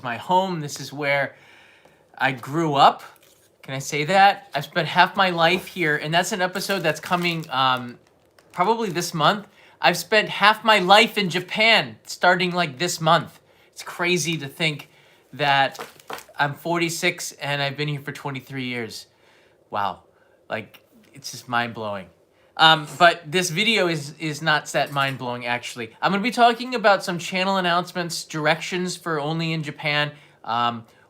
my home. This is where I grew up. Can I say that? I've spent half my life here, and that's an episode that's coming probably this month. I've spent half my life in Japan starting like this month. It's crazy to think that I'm 46 and I've been here for 23 years. Wow. Like, it's just mind-blowing. But this video is not that mind-blowing, actually. I'm going to be talking about some channel announcements, directions for Only in Japan,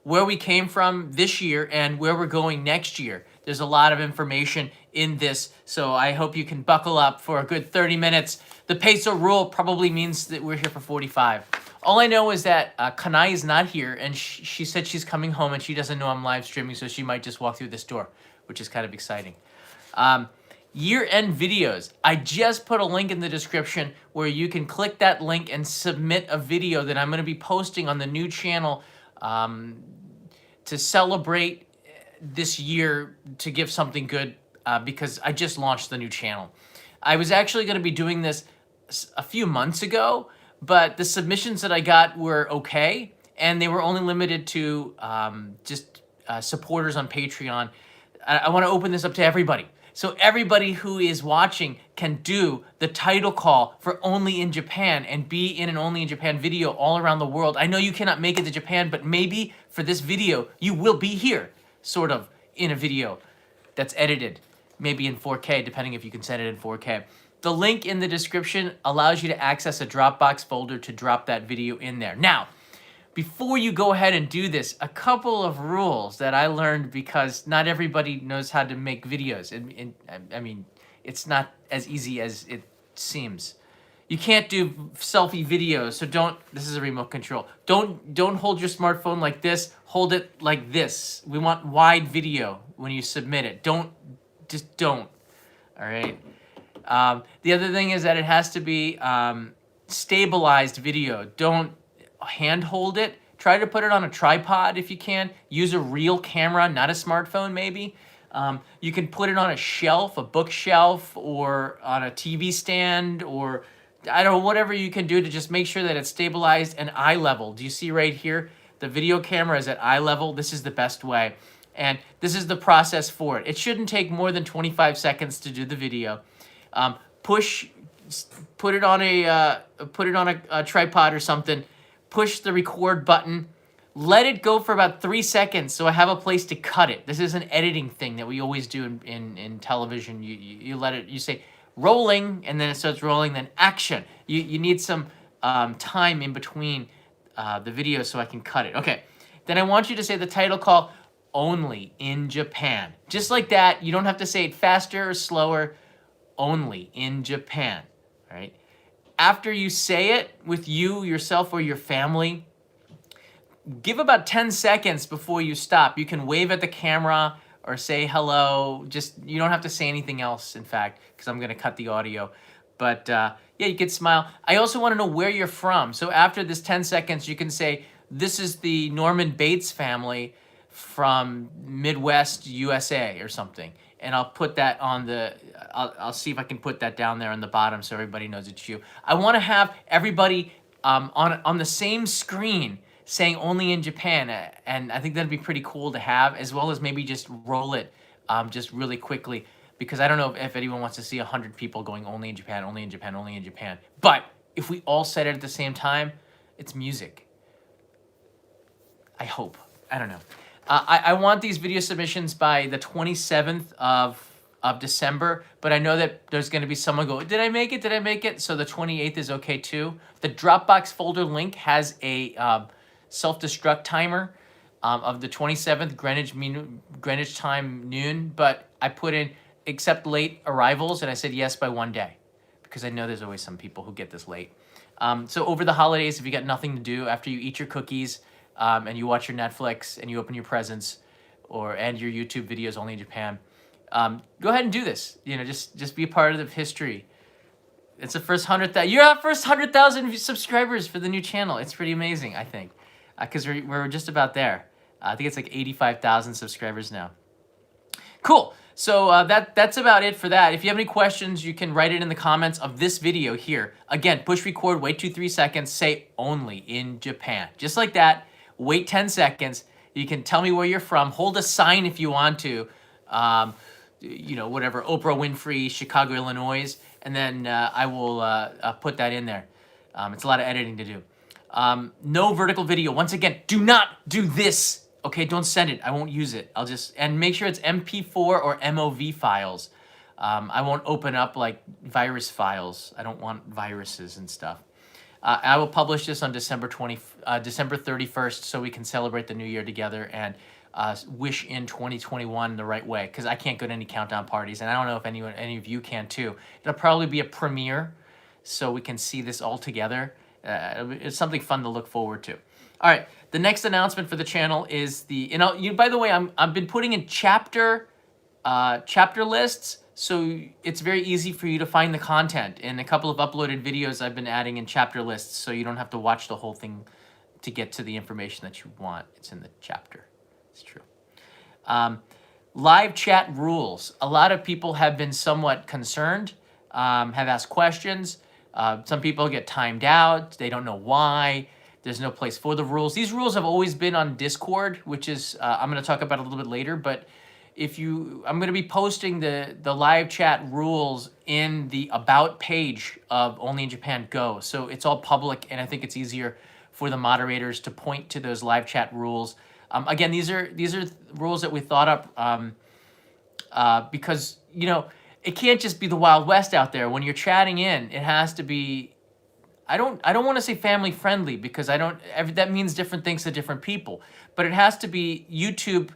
where we came from this year and where we're going next year. There's a lot of information in this, so I hope you can buckle up for a good 30 minutes. The peso rule probably means that we're here for 45. All I know is that Kanae is not here, and she said she's coming home, and she doesn't know I'm live streaming, so she might just walk through this door, which is kind of exciting. Year-end videos. I just put a link in the description where you can click that link and submit a video that I'm going to be posting on the new channel to celebrate this year, to give something good, because I just launched the new channel. I was actually going to be doing this a few months ago, but the submissions that I got were okay, and they were only limited to just supporters on Patreon. I want to open this up to everybody. So everybody who is watching can do the title call for Only in Japan and be in an Only in Japan video all around the world. I know you cannot make it to Japan, but maybe for this video, you will be here, sort of, in a video that's edited, maybe in 4K, depending if you can send it in 4K. The link in the description allows you to access a Dropbox folder to drop that video in there. Now, before you go ahead and do this, a couple of rules that I learned, because not everybody knows how to make videos. And I mean, it's not as easy as it seems. You can't do selfie videos, so don't, this is a remote control. Don't hold your smartphone like this, hold it like this. We want wide video when you submit it. Just don't, all right? The other thing is that it has to be stabilized video. Don't hand hold it. Try to put it on a tripod if you can. Use a real camera, not a smartphone maybe. You can put it on a shelf, a bookshelf, or on a TV stand, or I don't know, whatever you can do to just make sure that it's stabilized and eye level. Do you see right here? The video camera is at eye level. This is the best way. And this is the process for it. It shouldn't take more than 25 seconds to do the video. Put it on a tripod or something. Push the record button, let it go for about 3 seconds so I have a place to cut it. This is an editing thing that we always do in television. You let it, you say rolling, and then it starts rolling, then action. You need some time in between the video so I can cut it. Okay, then I want you to say the title call, Only in Japan. Just like that, you don't have to say it faster or slower, Only in Japan, all right? After you say it with you, yourself, or your family, give about 10 seconds before you stop. You can wave at the camera or say hello. Just, you don't have to say anything else, in fact, because I'm going to cut the audio. But yeah, you can smile. I also want to know where you're from. So after this 10 seconds, you can say, this is the Norman Bates family from Midwest USA or something. And I'll put that on the, I'll see if I can put that down there on the bottom so everybody knows it's you. I want to have everybody on the same screen saying Only in Japan, and I think that'd be pretty cool to have, as well as maybe just roll it just really quickly, because I don't know if anyone wants to see 100 people going Only in Japan, Only in Japan, Only in Japan. But if we all said it at the same time, it's music. I hope. I don't know. I want these video submissions by the 27th of December, but I know that there's going to be someone go, did I make it? Did I make it? So the 28th is okay too. The Dropbox folder link has a self-destruct timer of the 27th, Greenwich time noon, but I put in accept late arrivals, and I said yes by 1 day, because I know there's always some people who get this late. So over the holidays, if you got nothing to do after you eat your cookies, and you watch your Netflix and you open your presents and your YouTube videos Only in Japan, go ahead and do this. You know, just be a part of the history. It's the first 100,000. You're our first 100,000 subscribers for the new channel. It's pretty amazing, I think, because we're just about there. I think it's like 85,000 subscribers now. Cool. So that's about it for that. If you have any questions, you can write it in the comments of this video here. Again, push record, wait 2-3 seconds, say Only in Japan. Just like that. Wait 10 seconds. You can tell me where you're from. Hold a sign if you want to. You know, whatever, Oprah Winfrey, Chicago, Illinois. And then I will put that in there. It's a lot of editing to do. No vertical video. Once again, do not do this. Okay, don't send it. I won't use it. I'll just, and make sure it's MP4 or MOV files. I won't open up like virus files. I don't want viruses and stuff. I will publish this on December 31st, so we can celebrate the new year together and wish in 2021 the right way, because I can't go to any countdown parties, and I don't know if any of you can too. It'll probably be a premiere, so we can see this all together. It's something fun to look forward to. All right, the next announcement for the channel is by the way, I've been putting in chapter lists, so it's very easy for you to find the content. In a couple of uploaded videos, I've been adding in chapter lists, so you don't have to watch the whole thing to get to the information that you want. It's in the chapter. It's true. Live chat rules. A lot of people have been somewhat concerned, have asked questions. Some people get timed out. They don't know why. There's no place for the rules. These rules have always been on Discord, which is, I'm going to talk about a little bit later, but I'm going to be posting the live chat rules in the About page of Only in Japan Go. So it's all public, and I think it's easier for the moderators to point to those live chat rules. Again, these are rules that we thought up because, you know, it can't just be the Wild West out there. When you're chatting in, it has to be, I don't want to say family friendly, because that means different things to different people, but it has to be YouTube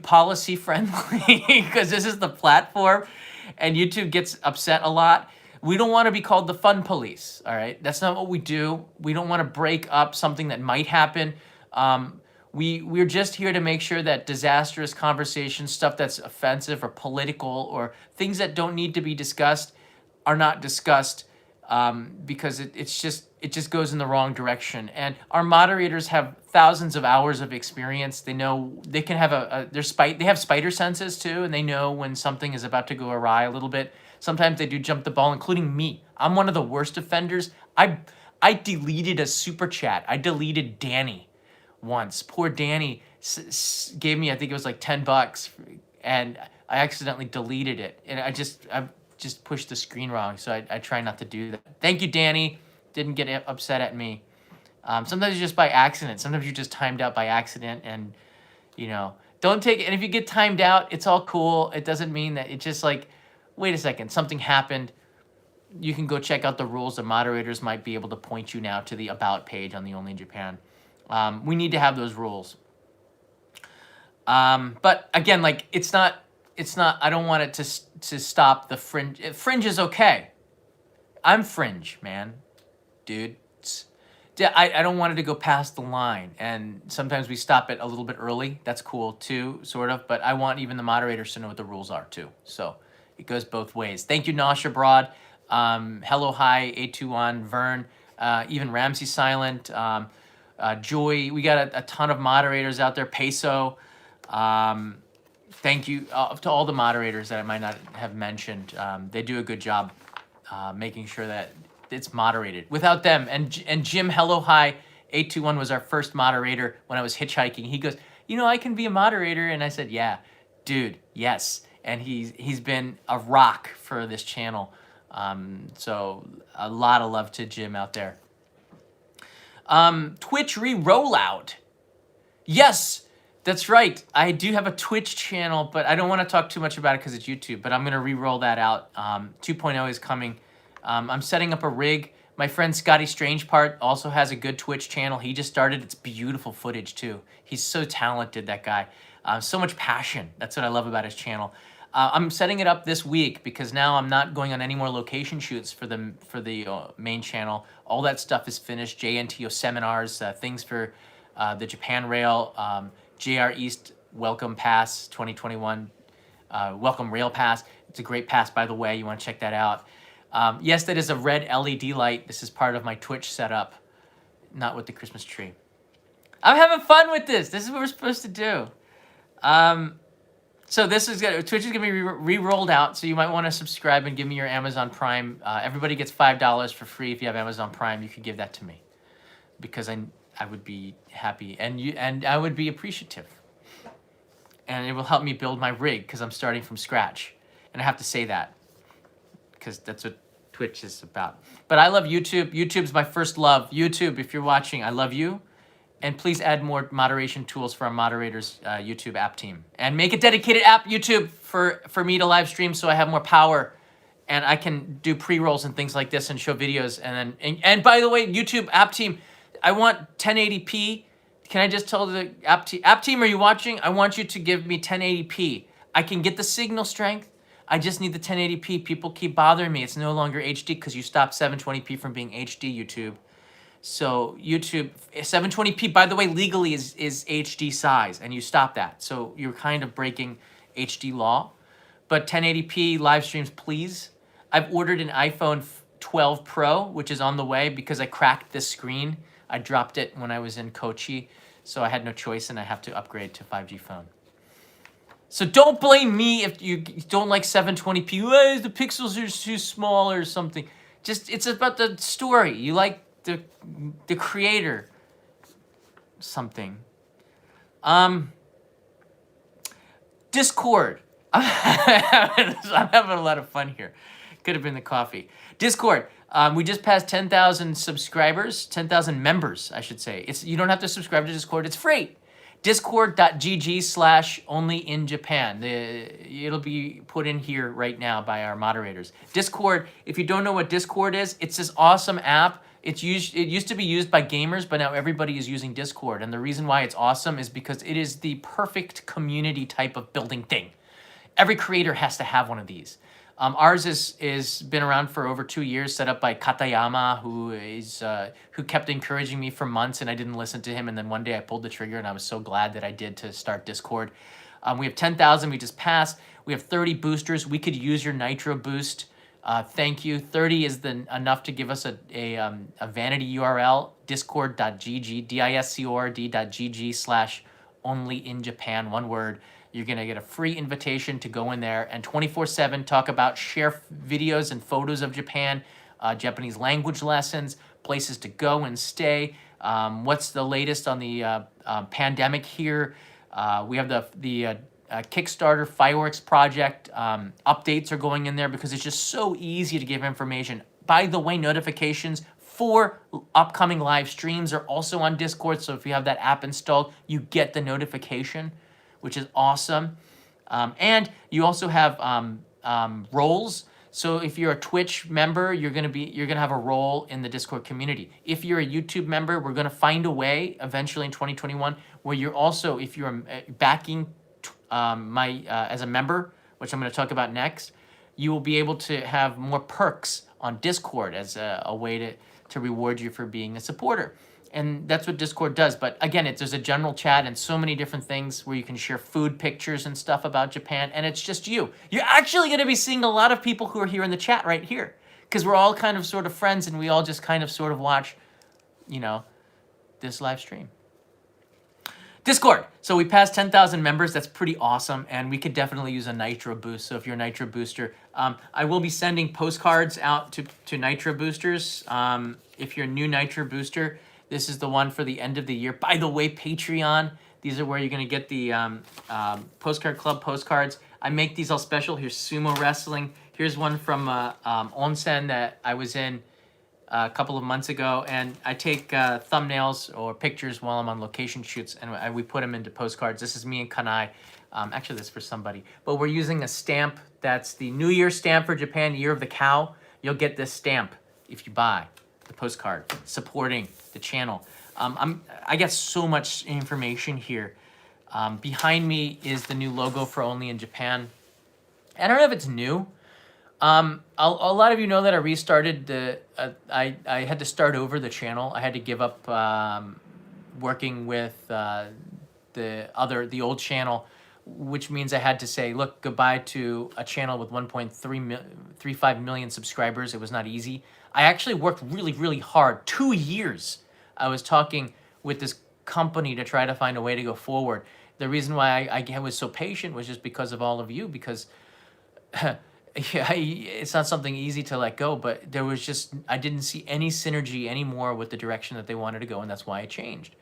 policy friendly, because this is the platform and YouTube gets upset a lot. We don't want to be called the fun police, all right? That's not what we do. We don't want to break up something that might happen. We're just here to make sure that disastrous conversations, stuff that's offensive or political, or things that don't need to be discussed are not discussed, because it just goes in the wrong direction. And our moderators have thousands of hours of experience. They know they can have they have spider senses too, and they know when something is about to go awry a little bit. Sometimes they do jump the ball, including me. I'm one of the worst offenders. I deleted a super chat. I deleted Danny once. Poor Danny gave me, I think it was like $10, and I accidentally deleted it. And I just pushed the screen wrong, so I try not to do that. Thank you, Danny. Didn't get upset at me. Sometimes it's just by accident. Sometimes you're just timed out by accident, and, you know, don't take it. And if you get timed out, it's all cool. It doesn't mean that it's just like, wait a second, something happened. You can go check out the rules. The moderators might be able to point you now to the About page on the Only in Japan. We need to have those rules. But again, like, it's not, I don't want it to stop the fringe. Fringe is okay. I'm fringe, man. Dude. I don't want it to go past the line. And sometimes we stop it a little bit early. That's cool too, sort of. But I want even the moderators to know what the rules are too. So it goes both ways. Thank you, Nasha Broad. Hello, hi, 821, Vern, even Ramsey Silent, Joy. We got a ton of moderators out there. Peso. Thank you to all the moderators that I might not have mentioned. They do a good job making sure that it's moderated. Without them, and Jim Hello Hi 821 was our first moderator when I was hitchhiking. He goes, you know, I can be a moderator, and I said, yeah, dude, yes. And he's been a rock for this channel. So a lot of love to Jim out there. Twitch re-rollout. Yes, that's right. I do have a Twitch channel, but I don't want to talk too much about it because it's YouTube, but I'm going to re-roll that out. 2.0 is coming. I'm setting up a rig. My friend Scotty Strangepart also has a good Twitch channel. He just started. It's beautiful footage too. He's so talented, that guy. So much passion. That's what I love about his channel. I'm setting it up this week because now I'm not going on any more location shoots for the main channel. All that stuff is finished. JNTO seminars, things for the Japan Rail, JR East Welcome Pass 2021, Welcome Rail Pass. It's a great pass, by the way. You want to check that out. Yes, that is a red LED light. This is part of my Twitch setup, not with the Christmas tree. I'm having fun with this. This is what we're supposed to do. So this is Twitch is gonna be re-rolled out. So you might want to subscribe and give me your Amazon Prime. Everybody gets $5 for free if you have Amazon Prime. You could give that to me because I would be happy, and I would be appreciative. And it will help me build my rig because I'm starting from scratch. And I have to say that because that's what Twitch is about. But I love YouTube. YouTube's my first love. YouTube, if you're watching, I love you. And please add more moderation tools for our moderators YouTube app team. And make a dedicated app, YouTube, for me to live stream so I have more power. And I can do pre-rolls and things like this and show videos. And by the way, YouTube app team, I want 1080p. Can I just tell the app team, are you watching? I want you to give me 1080p. I can get the signal strength. I just need the 1080p. People keep bothering me. It's no longer HD because you stopped 720p from being HD, YouTube. So YouTube, 720p, by the way, legally is HD size, and you stop that. So you're kind of breaking HD law. But 1080p live streams, please. I've ordered an iPhone 12 Pro, which is on the way because I cracked this screen. I dropped it when I was in Kochi, so I had no choice, and I have to upgrade to 5G phone. So don't blame me if you don't like 720p. Well, the pixels are too small or something. Just, it's about the story. You like the creator. Something. Discord. I'm having a lot of fun here. Could have been the coffee. Discord. We just passed 10,000 subscribers, 10,000 members, I should say. You don't have to subscribe to Discord. It's free. Discord.gg/onlyinjapan. It'll be put in here right now by our moderators. Discord, if you don't know what Discord is, it's this awesome app. It used to be used by gamers, but now everybody is using Discord. And the reason why it's awesome is because it is the perfect community type of building thing. Every creator has to have one of these. Ours is been around for over 2 years, set up by Katayama, who kept encouraging me for months, and I didn't listen to him. And then one day I pulled the trigger, and I was so glad that I did to start Discord. We have 10,000. We just passed. We have 30 boosters. We could use your Nitro boost. Thank you. 30 is enough to give us a vanity URL, discord.gg, discord.gg/onlyinjapan, one word. You're going to get a free invitation to go in there and 24/7 talk about, share videos and photos of Japan, Japanese language lessons, places to go and stay, what's the latest on the pandemic here. We have the Kickstarter fireworks project. Updates are going in there because it's just so easy to give information. By the way, notifications for upcoming live streams are also on Discord. So if you have that app installed, you get the notification, which is awesome. And you also have roles. So if you're a Twitch member, you're gonna have a role in the Discord community. If you're a YouTube member, we're gonna find a way eventually in 2021 where you're also, if you're backing as a member, which I'm gonna talk about next, you will be able to have more perks on Discord as a way to reward you for being a supporter. And that's what Discord does. But again, there's a general chat and so many different things where you can share food pictures and stuff about Japan. And it's just you. You're actually going to be seeing a lot of people who are here in the chat right here. Because we're all kind of sort of friends and we all just kind of sort of watch, this live stream. Discord. So we passed 10,000 members. That's pretty awesome. And we could definitely use a Nitro boost. So if you're a Nitro booster, I will be sending postcards out to Nitro boosters. If you're a new Nitro booster, this is the one for the end of the year. By the way, Patreon, these are where you're going to get the Postcard Club postcards. I make these all special. Here's sumo wrestling. Here's one from onsen that I was in a couple of months ago. And I take thumbnails or pictures while I'm on location shoots, and we put them into postcards. This is me and Kanae. Actually, this is for somebody. But we're using a stamp that's the New Year stamp for Japan, Year of the Cow. You'll get this stamp if you buy the postcard supporting the channel. I get so much information here. Behind me is the new logo for Only in Japan. I don't know if it's new. A lot of you know that I restarted I had to start over the channel. I had to give up working with the old channel, which means I had to say, look, goodbye to a channel with 1.35 million subscribers. It was not easy. I actually worked really, really hard. 2 years. I was talking with this company to try to find a way to go forward. The reason why I was so patient was just because of all of you, because yeah, it's not something easy to let go, but there was just, I didn't see any synergy anymore with the direction that they wanted to go, and that's why I changed.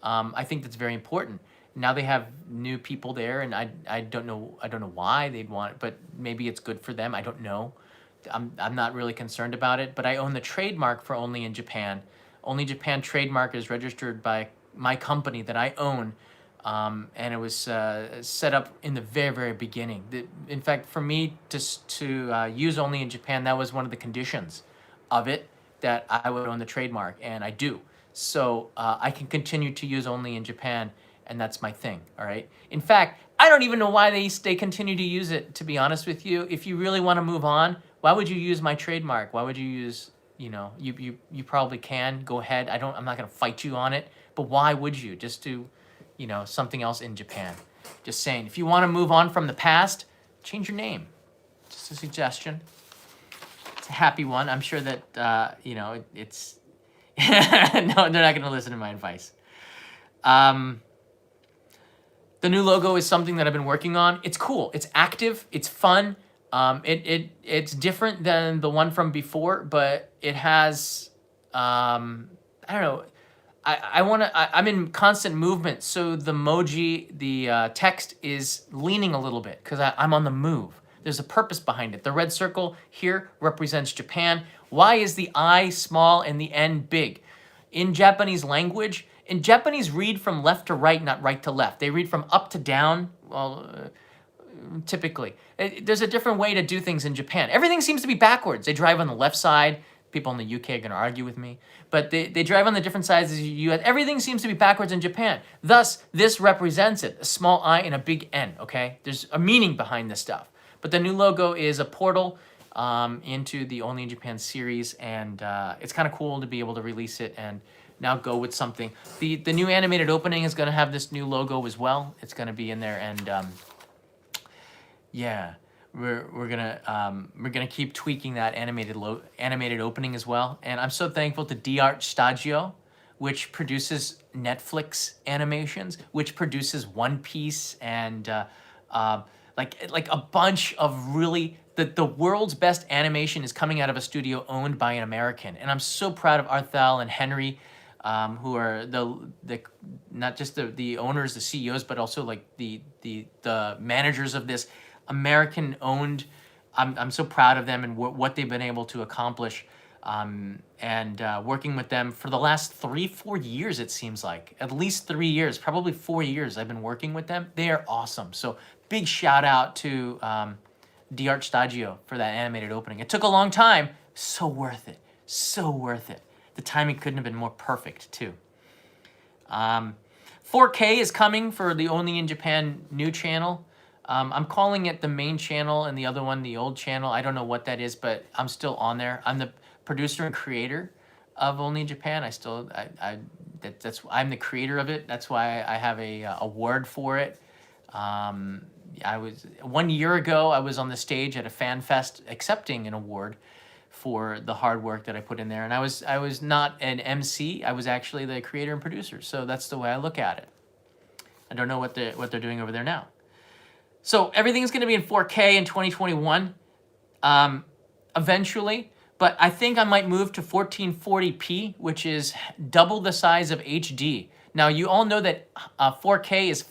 I think that's very important. Now they have new people there, and I don't know why they'd want it, but maybe it's good for them. I don't know. I'm not really concerned about it, but I own the trademark for Only in Japan. Only Japan trademark is registered by my company that I own, and it was set up in the very, very beginning. In fact, for me to use Only in Japan, that was one of the conditions of it, that I would own the trademark, and I do. So I can continue to use Only in Japan, and that's my thing, all right? In fact, I don't even know why they continue to use it, to be honest with you. If you really want to move on, why would you use my trademark? Why would you use, you probably can, go ahead. I'm not gonna fight you on it, but why would you? Just do, something else in Japan. Just saying, if you want to move on from the past, change your name. Just a suggestion. It's a happy one. I'm sure that, it's, no, they're not gonna listen to my advice. The new logo is something that I've been working on. It's cool. It's active. It's fun. It's different than the one from before, but it has, I don't know. I'm in constant movement. So the emoji, the text is leaning a little bit because I'm on the move. There's a purpose behind it. The red circle here represents Japan. Why is the I small and the N big? In Japanese language, in Japanese read from left to right, not right to left. They read from up to down, well, typically. There's a different way to do things in Japan. Everything seems to be backwards. They drive on the left side. People in the UK are going to argue with me. But they drive on the different sides as the US. Everything seems to be backwards in Japan. Thus, this represents it. A small I and a big N, okay? There's a meaning behind this stuff. But the new logo is a portal into the Only in Japan series, and it's kind of cool to be able to release it and now go with something. The new animated opening is going to have this new logo as well. It's going to be in there, and yeah, we're gonna keep tweaking that animated opening as well. And I'm so thankful to D-Art Stagio, which produces Netflix animations, which produces One Piece, and like a bunch of really the world's best animation is coming out of a studio owned by an American. And I'm so proud of Arthel and Henry, who are the not just the owners, the CEOs, but also like the managers of this American owned. I'm so proud of them and what they've been able to accomplish, and working with them for the last 3-4 years, it seems like. At least 3 years, probably 4 years I've been working with them. They are awesome. So big shout out to D-Art Stagio for that animated opening. It took a long time. So worth it. So worth it. The timing couldn't have been more perfect too. 4K is coming for the Only in Japan new channel. I'm calling it the main channel and the other one the old channel. I don't know what that is, but I'm still on there. I'm the producer and creator of Only in Japan. I'm the creator of it. That's why I have a award for it. I was 1 year ago, I was on the stage at a fan fest accepting an award for the hard work that I put in there. And I was not an MC. I was actually the creator and producer. So that's the way I look at it. I don't know what they're doing over there now. So everything's going to be in 4K in 2021, eventually. But I think I might move to 1440p, which is double the size of HD. Now, you all know that 4K is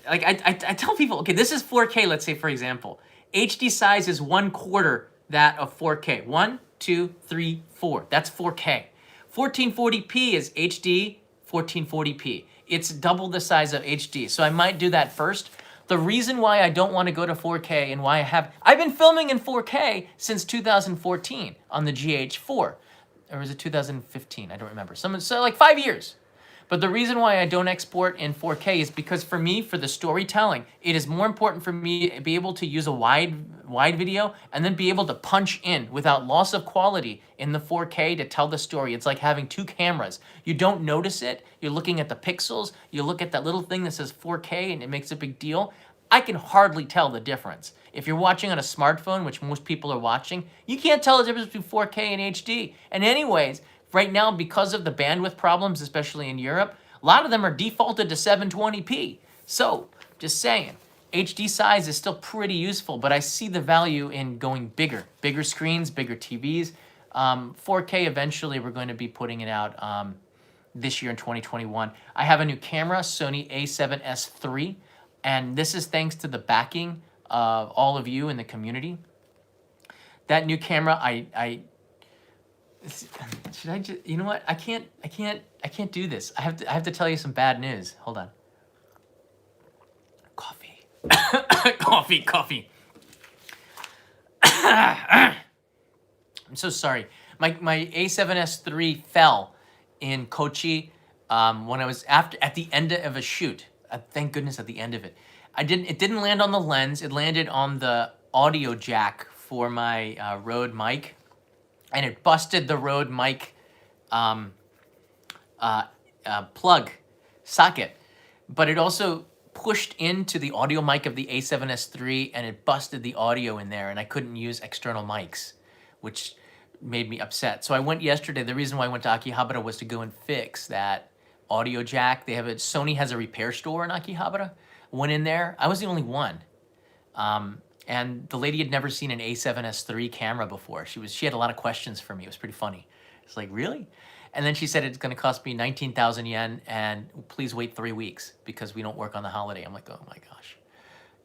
like I tell people, okay, this is 4K, let's say, for example. HD size is 1/4 that of 4K. 1, 2, 3, 4. That's 4K. 1440p is HD 1440p. It's double the size of HD. So I might do that first. The reason why I don't want to go to 4K and why I've been filming in 4K since 2014 on the GH4. Or was it 2015? I don't remember. So like 5 years. But the reason why I don't export in 4K is because for me, for the storytelling, it is more important for me to be able to use a wide video and then be able to punch in without loss of quality in the 4K to tell the story. It's like having two cameras. You don't notice it. You're looking at the pixels. You look at that little thing that says 4K and it makes a big deal. I can hardly tell the difference. If you're watching on a smartphone, which most people are watching, you can't tell the difference between 4K and HD. And anyways, right now, because of the bandwidth problems, especially in Europe, a lot of them are defaulted to 720p. So, just saying, HD size is still pretty useful, but I see the value in going bigger screens, bigger TVs. 4K, eventually we're going to be putting it out this year in 2021. I have a new camera, Sony a7S III, and this is thanks to the backing of all of you in the community. That new camera, should I just, you know what? I can't do this. I have to tell you some bad news. Hold on. Coffee. Coffee. I'm so sorry. My A7S III fell in Kochi when I was at the end of a shoot. Thank goodness at the end of it. It didn't land on the lens. It landed on the audio jack for my Rode mic, and it busted the Rode mic plug socket. But it also pushed into the audio mic of the A7S III, and it busted the audio in there, and I couldn't use external mics, which made me upset. So I went yesterday. The reason why I went to Akihabara was to go and fix that audio jack. Sony has a repair store in Akihabara. Went in there. I was the only one. And the lady had never seen an A7S III camera before. She had a lot of questions for me. It was pretty funny. It's like, really? And then she said it's going to cost me 19,000 yen, and please wait 3 weeks because we don't work on the holiday. I'm like, oh my gosh.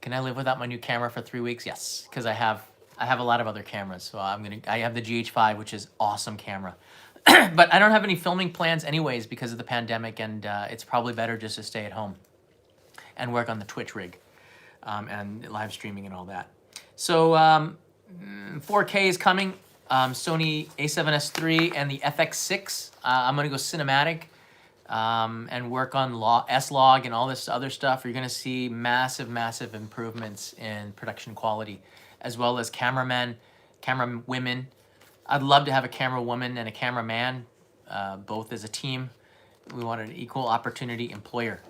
Can I live without my new camera for 3 weeks? Yes, because I have a lot of other cameras. So I have the GH5, which is awesome camera. But I don't have any filming plans anyways because of the pandemic, and it's probably better just to stay at home and work on the Twitch rig and live streaming and all that. So 4K is coming. Sony a7S III and the FX6. I'm going to go cinematic and work on S-Log and all this other stuff. You're going to see massive improvements in production quality, as well as camera women. I'd love to have a camera woman and a cameraman, both as a team. We want an equal opportunity employer.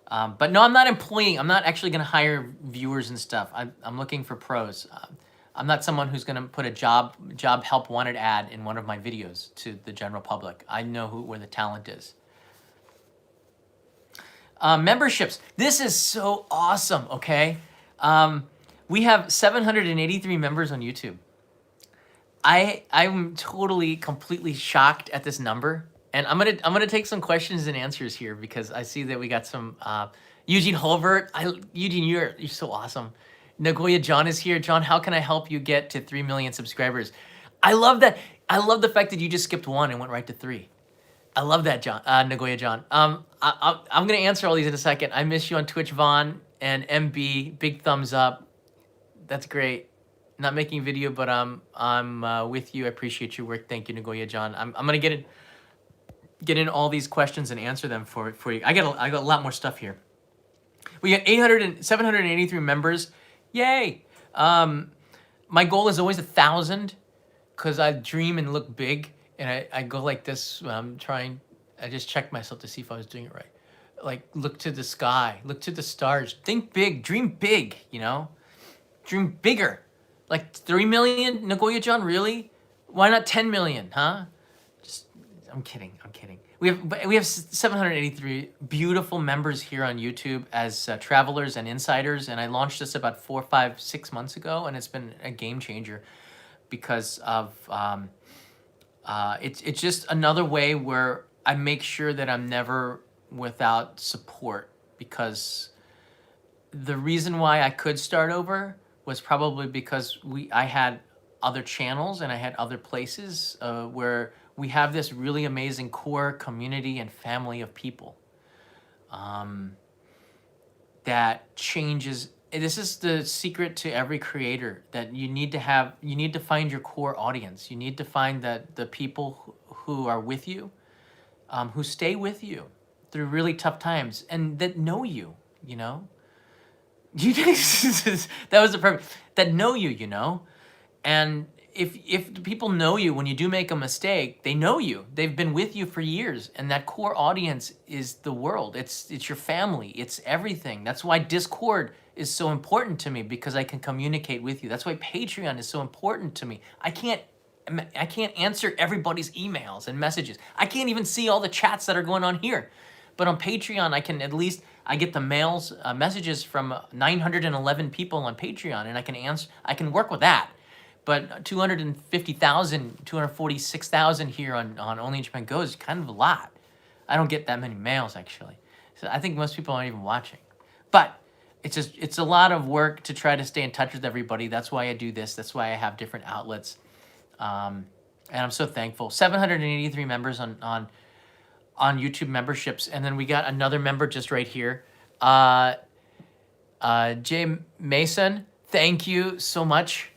But no, I'm not employing. I'm not actually going to hire viewers and stuff. I'm looking for pros. I'm not someone who's going to put a job help wanted ad in one of my videos to the general public. I know where the talent is. Memberships. This is so awesome, okay? We have 783 members on YouTube. I'm completely shocked at this number. And I'm gonna take some questions and answers here because I see that we got some Eugene Holbert. Eugene, you're so awesome. Nagoya John is here. John, how can I help you get to 3 million subscribers? I love that. I love the fact that you just skipped 1 and went right to 3. I love that, John. Nagoya John. I'm gonna answer all these in a second. I miss you on Twitch, Vaughn and MB. Big thumbs up. That's great. Not making video, but I'm with you. I appreciate your work. Thank you, Nagoya John. I'm gonna get in all these questions and answer them for you. I got a lot more stuff here. We got 783 members. Yay! My goal is always 1,000 because I dream and look big, and I go like this when I'm trying. I just checked myself to see if I was doing it right. Like, look to the sky, look to the stars, think big, dream big, you know? Dream bigger. Like 3 million, Nagoya John, really? Why not 10 million, huh? I'm kidding. We have 783 beautiful members here on YouTube as travelers and insiders, and I launched this about 4, 5, 6 months ago, and it's been a game changer because of it's just another way where I make sure that I'm never without support, because the reason why I could start over was probably because I had other channels and I had other places where we have this really amazing core community and family of people that changes. This is the secret to every creator, that you need to find your core audience. You need to find the people who are with you, who stay with you through really tough times and that know you, you know? That was the perfect, that know you, you know? And if people know you, when you do make a mistake, they know you. They've been with you for years, and that core audience is the world. It's your family. It's everything. That's why Discord is so important to me, because I can communicate with you. That's why Patreon is so important to me. I can't answer everybody's emails and messages. I can't even see all the chats that are going on here. But on Patreon, I get the messages from 911 people on Patreon, and I can work with that. But 250,000, 246,000 here on Only in Japan Go is kind of a lot. I don't get that many mails, actually. So I think most people aren't even watching. But it's a lot of work to try to stay in touch with everybody. That's why I do this. That's why I have different outlets. And I'm so thankful. 783 members on YouTube memberships. And then we got another member just right here. Jay Mason, thank you so much.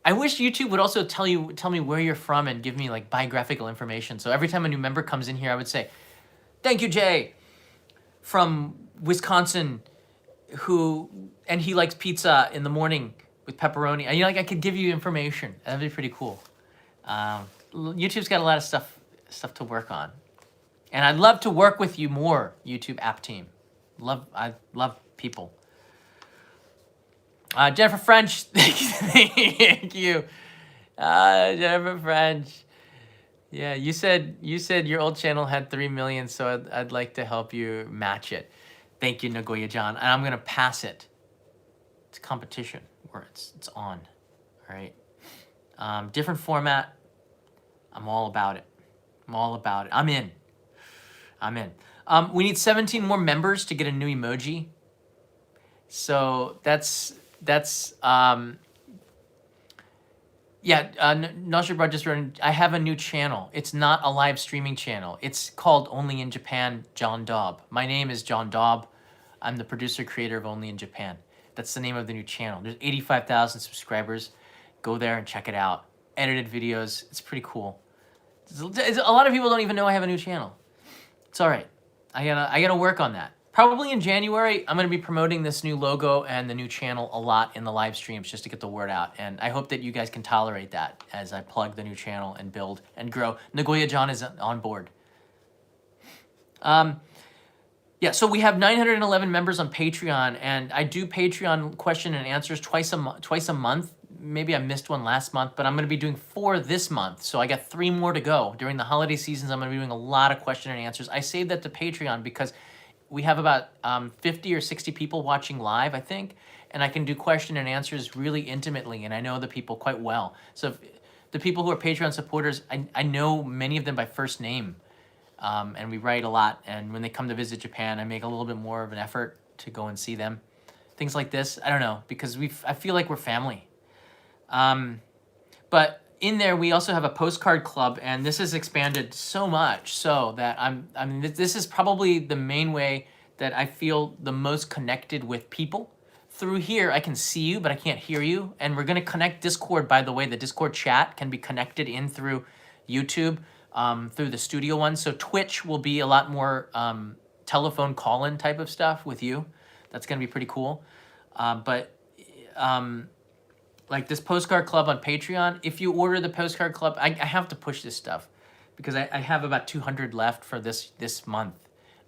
I wish YouTube would also tell me where you're from and give me like biographical information. So every time a new member comes in here, I would say, thank you, Jay, from Wisconsin, and he likes pizza in the morning with pepperoni. And I could give you information. That'd be pretty cool. YouTube's got a lot of stuff to work on. And I'd love to work with you more, YouTube app team. I love people. Jennifer French, thank you. Jennifer French. Yeah, you said your old channel had 3 million, so I'd like to help you match it. Thank you, Nagoya-John. And I'm gonna pass it. It's competition where it's on. All right. Different format. I'm all about it. I'm in. We need 17 more members to get a new emoji. So that's Nasher Bro just wrote, I have a new channel. It's not a live streaming channel. It's called Only in Japan, John Daub. My name is John Daub. I'm the producer creator of Only in Japan. That's the name of the new channel. There's 85,000 subscribers. Go there and check it out. Edited videos. It's pretty cool. A lot of people don't even know I have a new channel. It's all right. I gotta work on that. Probably in January, I'm going to be promoting this new logo and the new channel a lot in the live streams just to get the word out. And I hope that you guys can tolerate that as I plug the new channel and build and grow. Nagoya-John is on board. Yeah, so we have 911 members on Patreon, and I do Patreon question and answers twice a month. Maybe I missed one last month, but I'm going to be doing 4 this month. So I got 3 more to go. During the holiday seasons, I'm going to be doing a lot of question and answers. I saved that to Patreon because we have about 50 or 60 people watching live, I think, and I can do question and answers really intimately, and I know the people quite well. So if the people who are Patreon supporters, I know many of them by first name, and we write a lot, and when they come to visit Japan, I make a little bit more of an effort to go and see them. Things like this, I don't know, because I feel like we're family. But in there, we also have a postcard club, and this has expanded so much so that this is probably the main way that I feel the most connected with people. Through here, I can see you, but I can't hear you. And we're going to connect Discord, by the way. The Discord chat can be connected in through YouTube, through the studio one. So Twitch will be a lot more telephone call-in type of stuff with you. That's going to be pretty cool. Like this postcard club on Patreon, if you order the postcard club, I have to push this stuff because I have about 200 left for this month.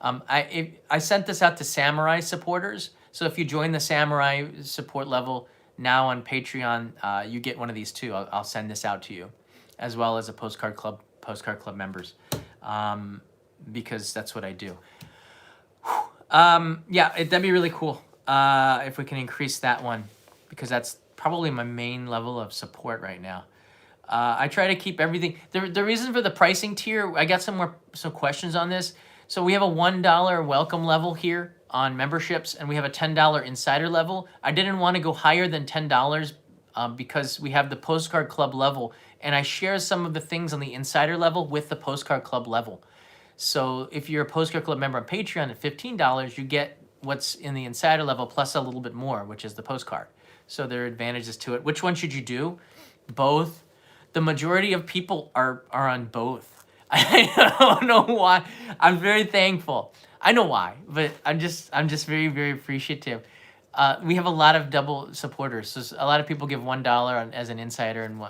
I sent this out to Samurai supporters. So if you join the Samurai support level now on Patreon, you get one of these too. I'll send this out to you, as well as a postcard club members, because that's what I do. Yeah, that'd be really cool if we can increase that one, because that's probably my main level of support right now. I try to keep everything. The reason for the pricing tier, I got some questions on this. So we have a $1 welcome level here on memberships, and we have a $10 insider level. I didn't want to go higher than $10 because we have the postcard club level, and I share some of the things on the insider level with the postcard club level. So if you're a postcard club member on Patreon at $15, you get what's in the insider level plus a little bit more, which is the postcard. So there are advantages to it. Which one should you do? Both. The majority of people are on both. I don't know why. I'm very thankful. I know why, but I'm just very, very appreciative. We have a lot of double supporters. So a lot of people give $1 as an insider and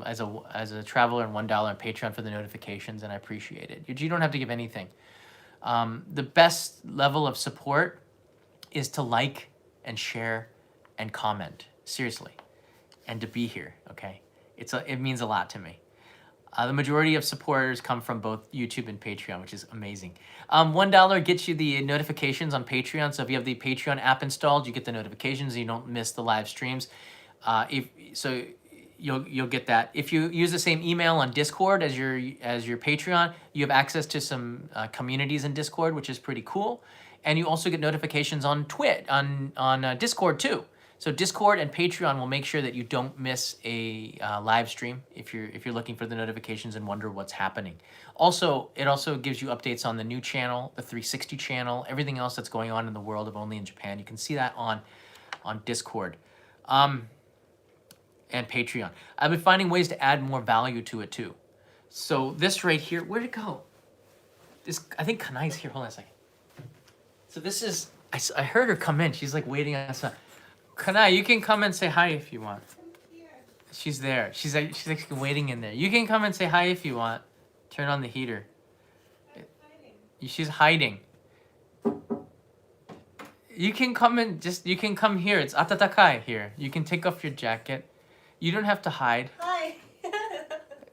as a traveler, and $1 on Patreon for the notifications, and I appreciate it. You don't have to give anything. The best level of support is to like and share and comment, seriously, and to be here, okay? It means a lot to me. The majority of supporters come from both YouTube and Patreon, which is amazing. $1 gets you the notifications on Patreon. So if you have the Patreon app installed, you get the notifications and you don't miss the live streams. You'll get that. If you use the same email on Discord as your Patreon, you have access to some communities in Discord, which is pretty cool. And you also get notifications on Twitch on Discord too. So Discord and Patreon will make sure that you don't miss a live stream if you're looking for the notifications and wonder what's happening. Also, it also gives you updates on the new channel, the 360 channel, everything else that's going on in the world of Only in Japan. You can see that on Discord and Patreon. I've been finding ways to add more value to it too. So this right here, where'd it go? I think Kanae's here. Hold on a second. So this is, I heard her come in. She's like waiting on us. Kanae, you can come and say hi if you want. She's there. She's like waiting in there. You can come and say hi if you want. Turn on the heater. She's hiding. You can come and you can come here. It's atatakai here. You can take off your jacket. You don't have to hide. Hi.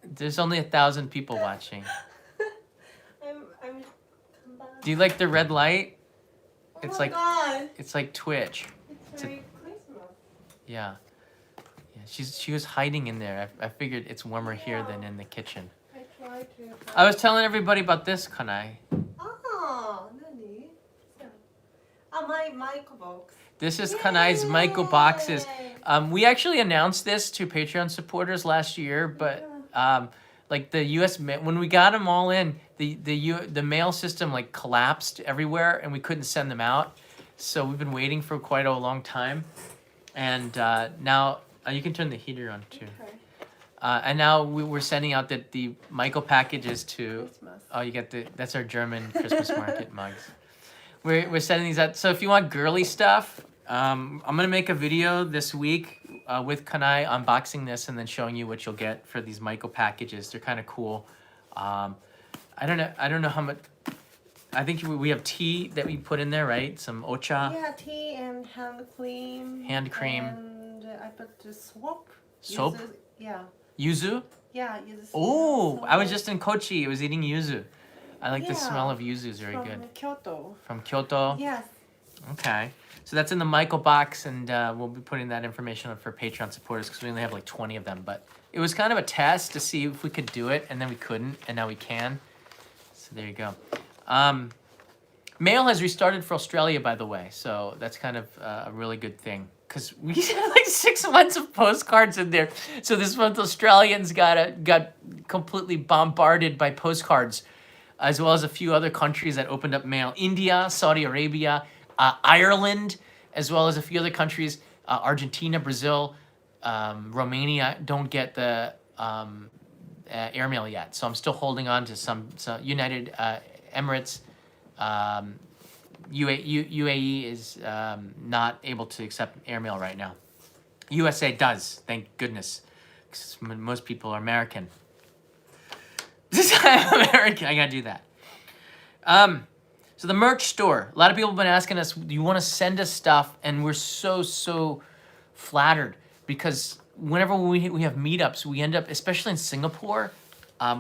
There's only 1,000 people watching. I'm Do you like the red light? Oh my God. It's like Twitch. It's very Christmas. Yeah. She was hiding in there. I figured it's warmer here than in the kitchen. I tried to. I was telling everybody about this, Kanae. Oh, nani? My box. This is Kanae's Michael boxes. We actually announced this to Patreon supporters last year, but like the U.S. when we got them all in, the mail system like collapsed everywhere, and we couldn't send them out. So we've been waiting for quite a long time, and now you can turn the heater on too. Okay. And now we're sending out the Michael packages to. Christmas. Oh, you get that's our German Christmas market mugs. We're sending these out. So if you want girly stuff, I'm gonna make a video this week with Kanae unboxing this and then showing you what you'll get for these Michael packages. They're kind of cool. I don't know how much. I think we have tea that we put in there, right? Some ocha. Yeah, tea and hand cream. Hand cream. And I put the soap. Soap? Yeah. Yuzu? Yeah, yuzu. Oh, soap. I was just in Kochi. I was eating yuzu. I like the Yeah. smell of yuzu. It's very From good. Kyoto. From Kyoto? Yes. Okay. So that's in the Michael box, and we'll be putting that information up for Patreon supporters because we only have like 20 of them. But it was kind of a test to see if we could do it, and then we couldn't, and now we can. So there you go. Mail has restarted for Australia, by the way, so that's kind of a really good thing because we had like 6 months of postcards in there. So this month, Australians got completely bombarded by postcards, as well as a few other countries that opened up mail: India, Saudi Arabia, Ireland, as well as a few other countries: Argentina, Brazil, Romania. Don't get the airmail yet, so I'm still holding on to some United Emirates. UAE is not able to accept airmail right now. USA does, thank goodness, because most people are American. I'm American, I gotta do that. So the merch store. A lot of people have been asking us, do you want to send us stuff? And we're so flattered because whenever we have meetups, we end up, especially in Singapore,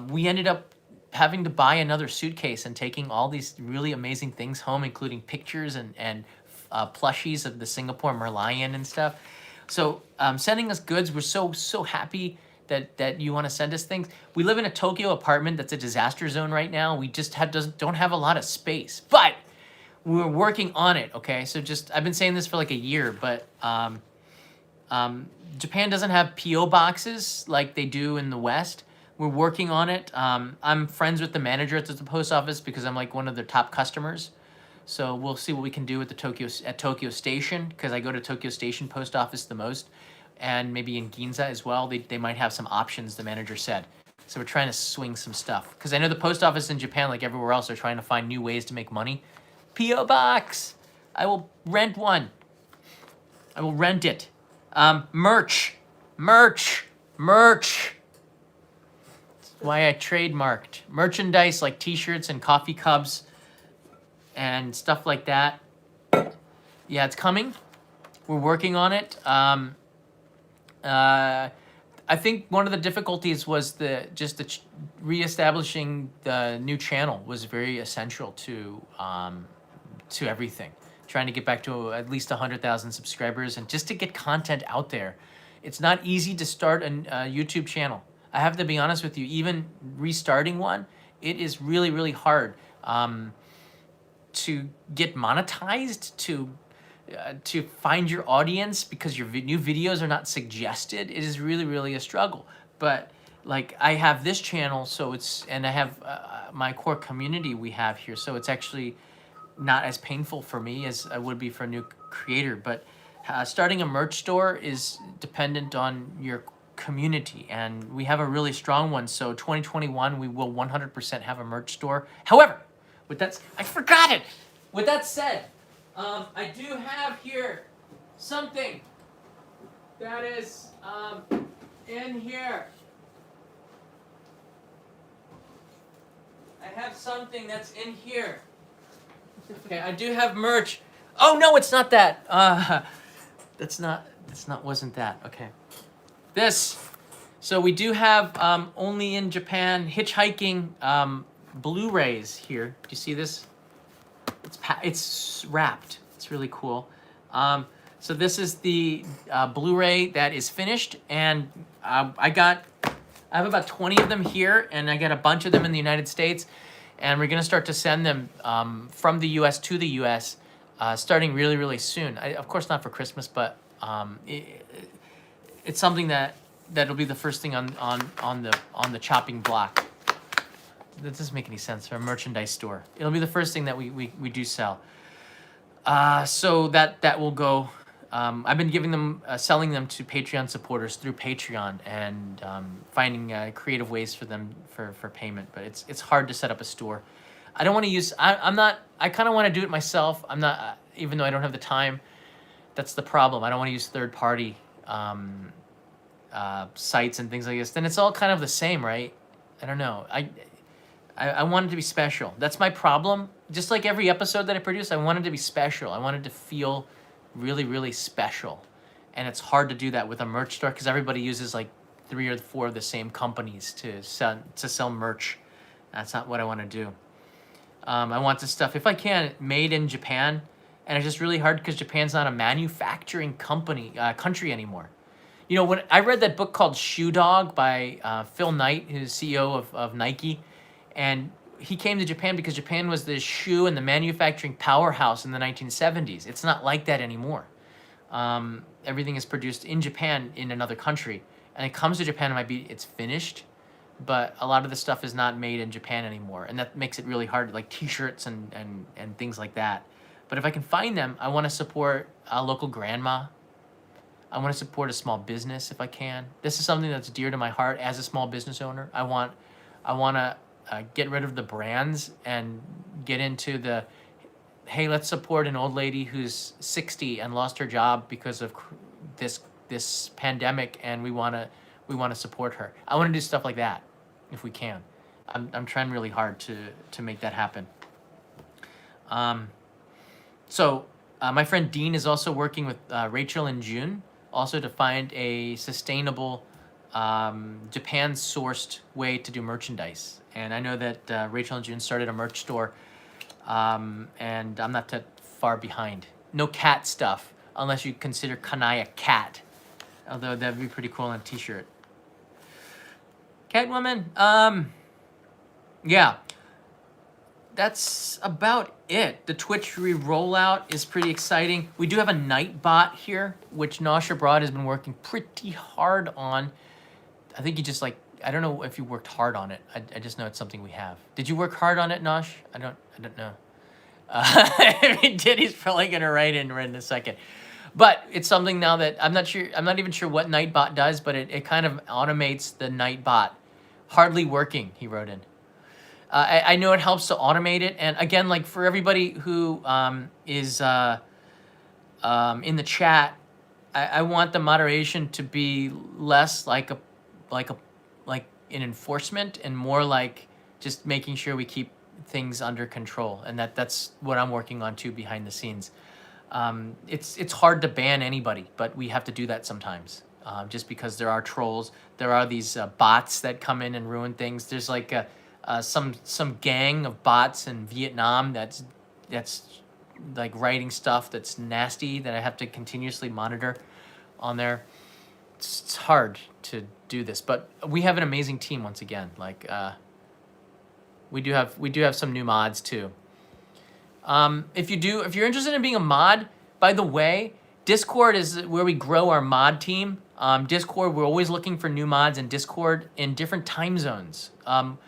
we ended up having to buy another suitcase and taking all these really amazing things home, including pictures and plushies of the Singapore Merlion and stuff. So sending us goods, we're so happy that you want to send us things. We live in a Tokyo apartment that's a disaster zone right now. We just don't have a lot of space, but we're working on it. Okay, so I've been saying this for like a year, but Japan doesn't have PO boxes like they do in the West. We're working on it. I'm friends with the manager at the post office because I'm like one of their top customers. So we'll see what we can do at Tokyo Station, because I go to Tokyo Station post office the most, and maybe in Ginza as well. They might have some options, the manager said. So we're trying to swing some stuff, because I know the post office in Japan, like everywhere else, are trying to find new ways to make money. P.O. Box! I will rent one. I will rent it. Merch. Why I trademarked merchandise like t-shirts and coffee cups and stuff like that. Yeah, it's coming. We're working on it. I think one of the difficulties was reestablishing the new channel was very essential to everything. Trying to get back to at least 100,000 subscribers and just to get content out there. It's not easy to start a YouTube channel. I have to be honest with you, even restarting one, it is really, really hard to get monetized, to find your audience because your new videos are not suggested. It is really, really a struggle. But like I have this channel, so and I have my core community we have here, so it's actually not as painful for me as it would be for a new creator. But starting a merch store is dependent on your community, and we have a really strong one. So 2021, we will 100% have a merch store. However, I forgot it. With that said, I do have here something that is in here. I have something that's in here. Okay, I do have merch. Oh no, it's not that. Wasn't that. Okay. This. So we do have only in Japan hitchhiking Blu-rays here. Do you see this? It's wrapped. It's really cool. So this is the Blu-ray that is finished, and I have about 20 of them here, and I got a bunch of them in the United States, and we're gonna start to send them from the U.S. to the U.S. Starting really, really soon. Of course, not for Christmas, but it's something that'll be the first thing on the chopping block. That doesn't make any sense for a merchandise store. It'll be the first thing that we do sell. So that will go. I've been selling them to Patreon supporters through Patreon and finding creative ways for them for payment. But it's hard to set up a store. I don't want to use. I kind of want to do it myself. I'm not, even though I don't have the time. That's the problem. I don't want to use third-party sites and things like this. Then it's all kind of the same, right? I don't know. I want it to be special. That's my problem. Just like every episode that I produce, I want it to be special. I want it to feel really, really special. And it's hard to do that with a merch store because everybody uses like 3 or 4 of the same companies to sell merch. That's not what I want to do. I want this stuff, if I can, made in Japan. And it's just really hard because Japan's not a manufacturing country anymore. You know, when I read that book called Shoe Dog by Phil Knight, who's CEO of Nike, and he came to Japan because Japan was the shoe and the manufacturing powerhouse in the 1970s. It's not like that anymore. Everything is produced in Japan in another country. And it comes to Japan, it's finished, but a lot of the stuff is not made in Japan anymore. And that makes it really hard, like t-shirts and things like that. But if I can find them, I want to support a local grandma. I want to support a small business if I can. This is something that's dear to my heart as a small business owner. I want to get rid of the brands and get into the, hey, let's support an old lady who's 60 and lost her job because of this pandemic, and we want to support her. I want to do stuff like that if we can. I'm trying really hard to make that happen. So my friend Dean is also working with Rachel and June also to find a sustainable Japan-sourced way to do merchandise. And I know that Rachel and June started a merch store, and I'm not that far behind. No cat stuff, unless you consider Kanae a cat. Although that'd be pretty cool on a t-shirt. Catwoman, yeah. That's about it. The Twitch re-rollout is pretty exciting. We do have a Nightbot here, which Nosh Abroad has been working pretty hard on. I think you just like, I don't know if you worked hard on it. I just know it's something we have. Did you work hard on it, Nosh? I don't know. If he did, he's probably gonna write in right in a second. But it's something now that I'm not even sure what Nightbot does, but it kind of automates the Nightbot. Hardly working, he wrote in. I know it helps to automate it, and again, like for everybody who is in the chat, I want the moderation to be less like an enforcement and more like just making sure we keep things under control, and that's what I'm working on too behind the scenes. It's hard to ban anybody, but we have to do that sometimes. just because there are trolls. There are these bots that come in and ruin things. There's like some gang of bots in Vietnam that's like writing stuff that's nasty that I have to continuously monitor on there. It's hard to do this, but we have an amazing team once again. Like we do have some new mods too. If you're interested in being a mod, by the way, Discord is where we grow our mod team. Discord, we're always looking for new mods in Discord in different time zones. One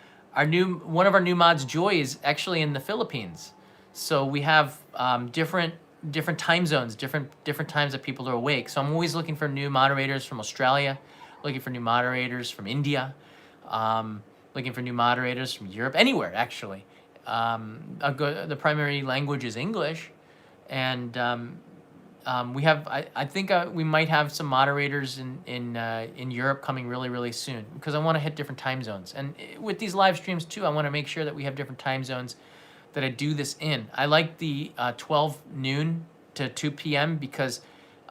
of our new mods, Joy, is actually in the Philippines. So we have different time zones, different times that people are awake. So I'm always looking for new moderators from Australia, looking for new moderators from India, looking for new moderators from Europe, anywhere actually. The primary language is English, and we have. I think we might have some moderators in Europe coming really soon, because I want to hit different time zones. And with these live streams too, I want to make sure that we have different time zones that I do this in. I like the 12 noon to 2 p.m. because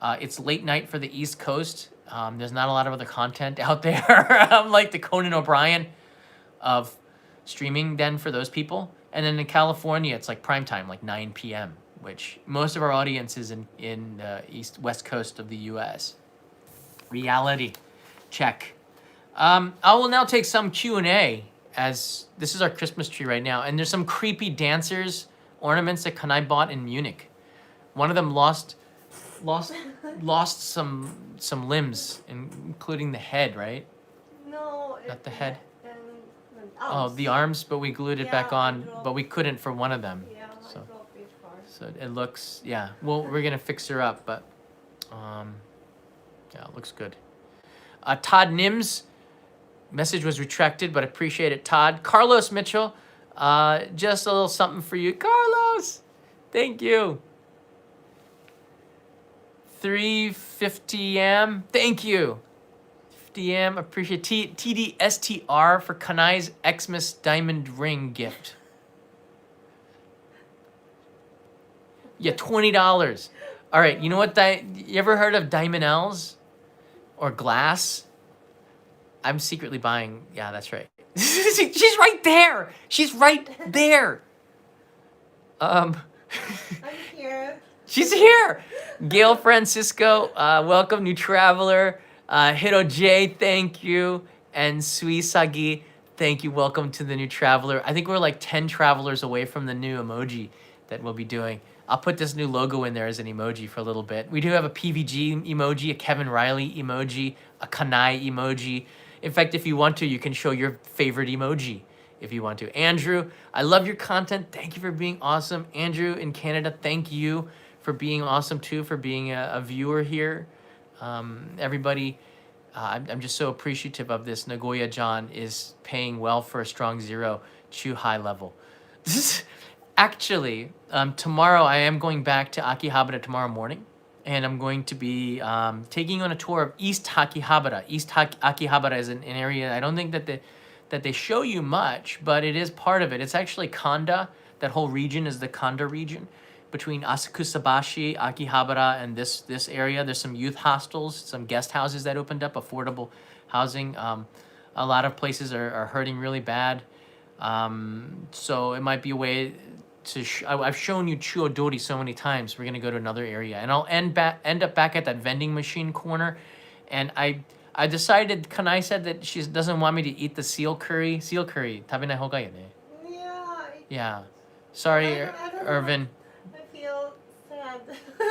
it's late night for the East Coast. There's not a lot of other content out there. I'm like the Conan O'Brien of streaming then for those people. And then in California, it's like prime time, like 9 p.m., which most of our audience is in the west coast of the U.S. Reality check. I will now take some Q&A, as this is our Christmas tree right now, and there's some creepy dancers ornaments that Kanae bought in Munich. One of them lost some limbs, including the head, right? No. Not the head. Arms. Oh, the arms, but we glued it back on, but we couldn't for one of them. Yeah, So. I dropped it first. So it looks, yeah. Well, we're gonna fix her up, but yeah, it looks good. Todd Nims, message was retracted, but appreciate it, Todd. Carlos Mitchell, just a little something for you, Carlos. Thank you. 350M, thank you. 50M, appreciate TDSTR for Kanae's Xmas diamond ring gift. Yeah, $20. All right, you know what? You ever heard of Diamond-Ls or glass? I'm secretly buying. Yeah, that's right. She's right there. She's right there. I'm here. She's here. Gail Francisco, welcome, new traveler. Hiro J, thank you. And Sui Sagi, thank you. Welcome to the new traveler. I think we're like 10 travelers away from the new emoji that we'll be doing. I'll put this new logo in there as an emoji for a little bit. We do have a PVG emoji, a Kevin Riley emoji, a Kanae emoji. In fact, if you want to, you can show your favorite emoji if you want to. Andrew, I love your content. Thank you for being awesome. Andrew in Canada, thank you for being awesome too, for being a viewer here. Everybody, I'm just so appreciative of this. Nagoya John is paying well for a strong zero. Chew high level. Actually, tomorrow I am going back to Akihabara tomorrow morning, and I'm going to be taking on a tour of East Akihabara. Akihabara is an area I don't think that they show you much, but it is part of it. It's actually Kanda. That whole region is the Kanda region. Between Asakusabashi, Akihabara, and this area, there's some youth hostels, some guest houses that opened up, affordable housing. A lot of places are hurting really bad. So it might be a way to. I've shown you Chuodori so many times. We're gonna go to another area, and I'll end up back at that vending machine corner. And I decided. Kanae said that she doesn't want me to eat the seal curry. Seal curry. Tabenai hoga ne? Yeah. Yeah. Sorry, I don't Irvin. know. I feel sad.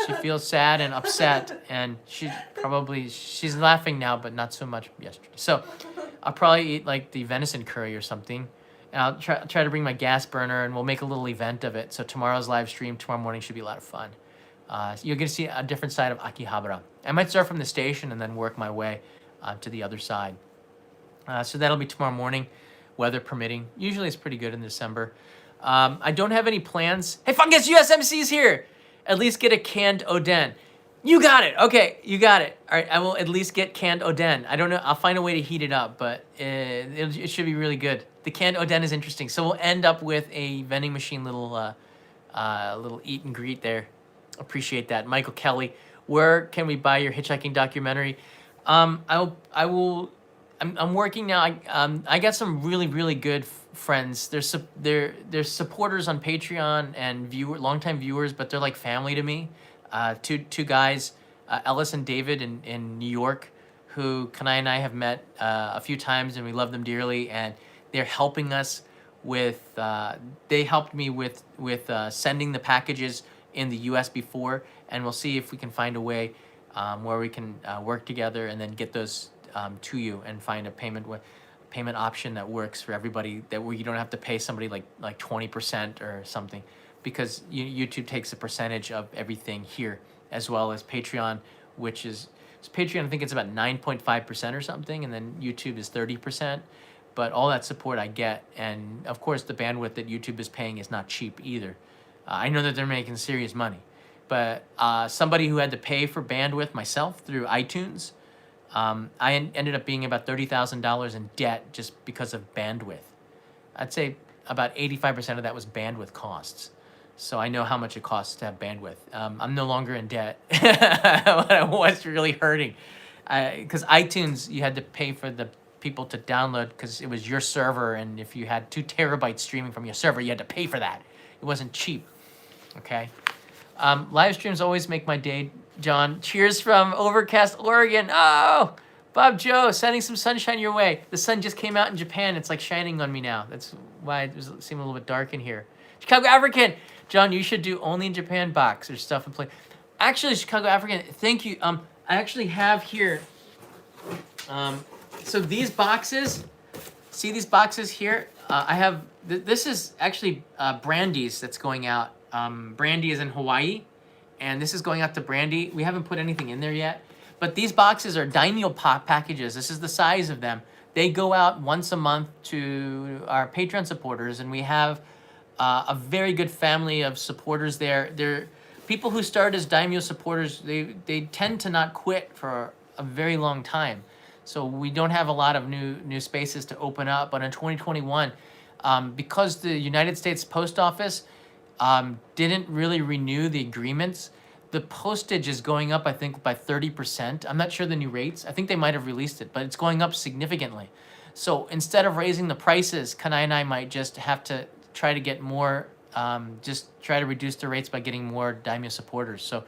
She feels sad and upset, and she's laughing now, but not so much yesterday. So I'll probably eat like the venison curry or something, and I'll try to bring my gas burner, and we'll make a little event of it. So tomorrow's live stream, tomorrow morning, should be a lot of fun. So you're gonna see a different side of Akihabara. I might start from the station and then work my way to the other side. So that'll be tomorrow morning, weather permitting. Usually it's pretty good in December. I don't have any plans. Hey, Fungus USMC's here. At least get a canned oden. You got it. Okay, you got it. All right, I will at least get canned oden. I don't know. I'll find a way to heat it up, but it should be really good. The canned oden is interesting. So we'll end up with a vending machine little eat and greet there. Appreciate that. Michael Kelly, where can we buy your hitchhiking documentary? I will. I'm working now. I got some really good friends. They're supporters on Patreon and longtime viewers, but they're like family to me. Two guys, Ellis and David in New York, who Kanae and I have met a few times, and we love them dearly. And they're helping us with. They helped me with sending the packages in the U.S. before, and we'll see if we can find a way where we can work together and then get those to you and find a payment option that works for everybody, that where you don't have to pay somebody like 20% or something, because YouTube takes a percentage of everything here, as well as Patreon, which is Patreon, I think it's about 9.5% or something, and then YouTube is 30%. But all that support I get, and of course the bandwidth that YouTube is paying is not cheap either. I know that they're making serious money, but somebody who had to pay for bandwidth myself through iTunes, ended up being about $30,000 in debt just because of bandwidth. I'd say about 85% of that was bandwidth costs. So I know how much it costs to have bandwidth. I'm no longer in debt. I was really hurting. Because iTunes, you had to pay for the people to download because it was your server, and if you had 2 terabytes streaming from your server, you had to pay for that. It wasn't cheap. Okay. Live streams always make my day, John. Cheers from Overcast, Oregon. Oh, Bob Joe, sending some sunshine your way. The sun just came out in Japan. It's like shining on me now. That's why it seemed a little bit dark in here. Chicago African. John, you should do only in Japan box or stuff and play. Actually, Chicago African, thank you. I actually have here. So these boxes, see these boxes here? I have, this is actually Brandy's that's going out. Brandy is in Hawaii, and this is going out to Brandy. We haven't put anything in there yet, but these boxes are daimyo packages. This is the size of them. They go out once a month to our Patreon supporters, and we have a very good family of supporters there. They're people who start as daimyo supporters. They tend to not quit for a very long time. So we don't have a lot of new spaces to open up. But in 2021, because the United States Post Office didn't really renew the agreements, the postage is going up, I think, by 30%. I'm not sure the new rates. I think they might have released it, but it's going up significantly. So instead of raising the prices, Kanae and I might just have to try to get more, just try to reduce the rates by getting more daimyo supporters. So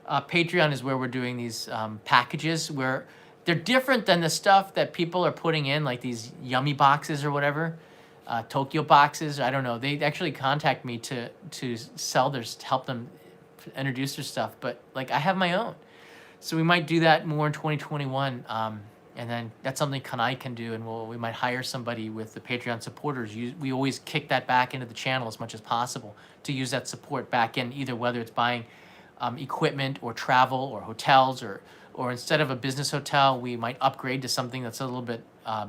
Patreon is where we're doing these packages where they're different than the stuff that people are putting in, like these yummy boxes or whatever, Tokyo boxes. I don't know. They actually contact me to sell to help them introduce their stuff. But like I have my own, so we might do that more in 2021. And then that's something Kanae can do, and we might hire somebody with the Patreon supporters. We always kick that back into the channel as much as possible to use that support back in, either whether it's buying equipment or travel or hotels, or instead of a business hotel, we might upgrade to something that's a little bit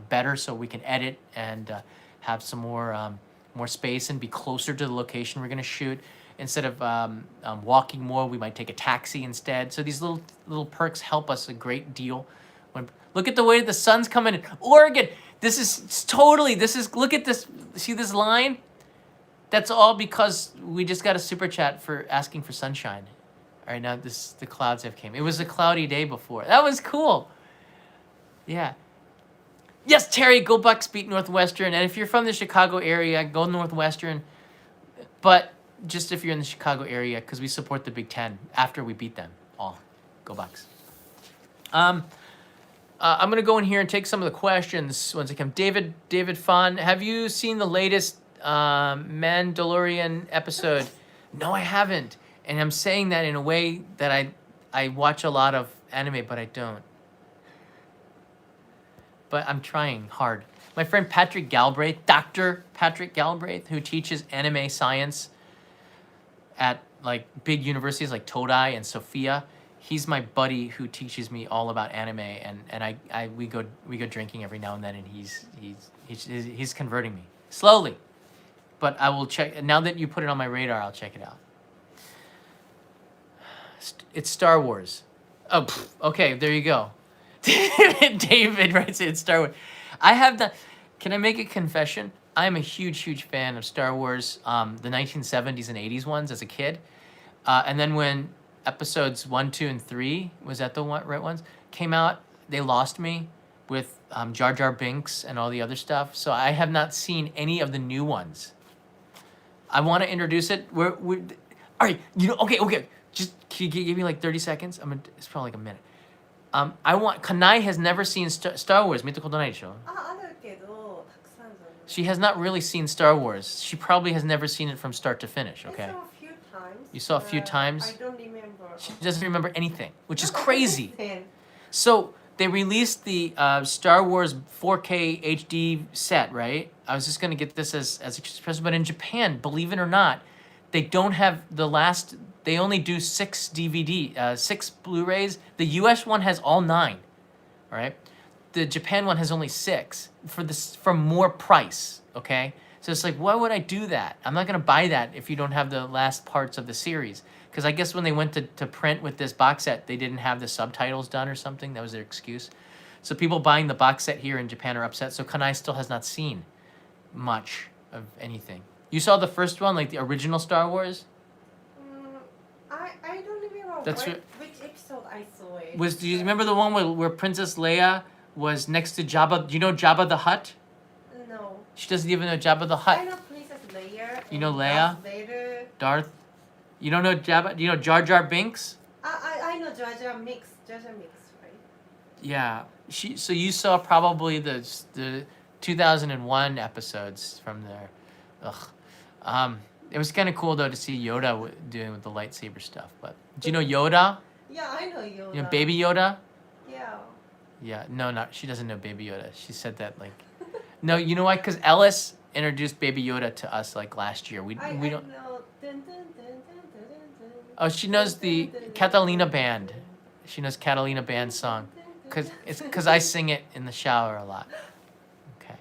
better, so we can edit and have some more space and be closer to the location we're going to shoot. Instead of walking more, we might take a taxi instead. So these little perks help us a great deal. Look at the way the sun's coming in. Oregon, look at this. See this line? That's all because we just got a super chat for asking for sunshine. All right, now the clouds have came. It was a cloudy day before. That was cool. Yeah. Yes, Terry, go Bucks, beat Northwestern. And if you're from the Chicago area, go Northwestern. But just if you're in the Chicago area, because we support the Big Ten after we beat them all. Go Bucks. I'm going to go in here and take some of the questions once they come. David Fon, have you seen the latest Mandalorian episode? No, I haven't. And I'm saying that in a way that I watch a lot of anime, but I don't. But I'm trying hard. My friend Patrick Galbraith, Dr. Patrick Galbraith, who teaches anime science at like big universities like Todai and Sophia, he's my buddy who teaches me all about anime, and we go drinking every now and then, and he's converting me slowly, but I will check. Now that you put it on my radar, I'll check it out. It's Star Wars. Oh, okay, there you go. David writes it's Star Wars. I have the. Can I make a confession? I am a huge fan of Star Wars, the 1970s and 80s ones as a kid, and then when episodes 1, 2, and 3, was that the right ones, came out, they lost me with Jar Jar Binks and all the other stuff. So I have not seen any of the new ones. I want to introduce it. All right, okay. Just can you give me like 30 seconds? It's probably like a minute. Kanae has never seen Star Wars. 見たことないでしょ? あるけど、たくさんじゃない。 She has not really seen Star Wars. She probably has never seen it from start to finish, okay? I saw a few times. You saw a few times? I don't remember. She doesn't remember anything, which is crazy. Then. So they released the Star Wars 4K HD set, right? I was just gonna get this as expressive, but in Japan, believe it or not, they don't have the last. They only do 6 DVD, 6 Blu-rays. The US one has all 9, all right? The Japan one has only 6 for more price, okay? So it's like, why would I do that? I'm not gonna buy that if you don't have the last parts of the series. Because I guess when they went to print with this box set, they didn't have the subtitles done or something. That was their excuse. So people buying the box set here in Japan are upset. So Kanae still has not seen much of anything. You saw the first one, like the original Star Wars? I don't remember which episode I saw it. Do you remember the one where Princess Leia was next to Jabba? Do you know Jabba the Hutt? No. She doesn't even know Jabba the Hutt. I know Princess Leia. You know Leia? Darth? You don't know Jabba? Do you know Jar Jar Binks? I know Jar Jar Mix, right? Yeah. So you saw probably the 2001 episodes from there. Ugh. It was kind of cool though to see Yoda doing with the lightsaber stuff. But do you know Yoda? Yeah, I know Yoda. You know Baby Yoda? Yeah. Yeah. No, she doesn't know Baby Yoda. She said that like. No, you know why? Because Ellis introduced Baby Yoda to us like last year. We don't. I know. Dun, dun, dun, dun, dun, dun. Oh, she knows the Catalina Band. She knows Catalina Band song, cause I sing it in the shower a lot. Okay.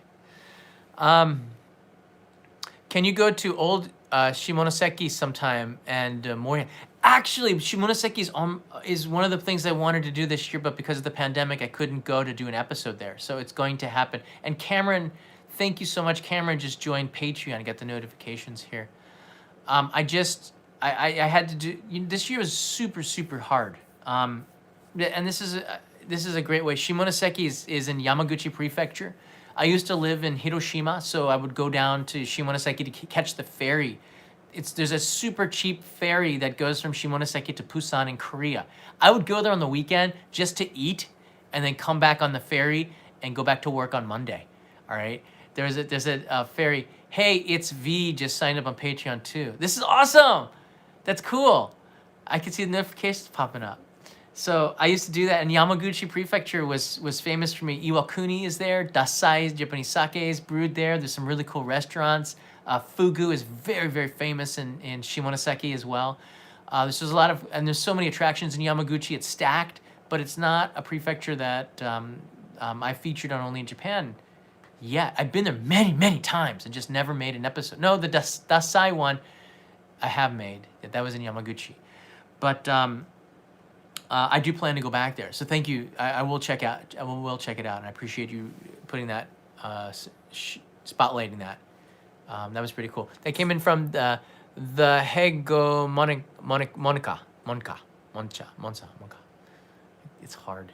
Can you go to old Shimonoseki sometime and Morian? Actually, Shimonoseki is one of the things I wanted to do this year, but because of the pandemic, I couldn't go to do an episode there. So it's going to happen. And Cameron, thank you so much. Cameron just joined Patreon. I got the notifications here. I had to do. This year was super hard. And this is a great way. Shimonoseki is in Yamaguchi Prefecture. I used to live in Hiroshima, so I would go down to Shimonoseki to catch the ferry. There's a super cheap ferry that goes from Shimonoseki to Busan in Korea. I would go there on the weekend just to eat, and then come back on the ferry and go back to work on Monday. All right. There's a ferry. Hey, it's V just signed up on Patreon too. This is awesome. That's cool. I can see the notifications popping up. So I used to do that, and Yamaguchi Prefecture was famous for me. Iwakuni is there. Dasai Japanese sake is brewed there. There's some really cool restaurants. Fugu is very famous in Shimonoseki as well. There's a lot of, and there's so many attractions in Yamaguchi. It's stacked, but it's not a prefecture that I featured on Only in Japan yet. I've been there many times and just never made an episode. No, the Dasai one I have made. That was in Yamaguchi, but I do plan to go back there. So thank you. I will check out. I will check it out, and I appreciate you putting that, spotlighting that. That was pretty cool. That came in from the Monca. It's hard.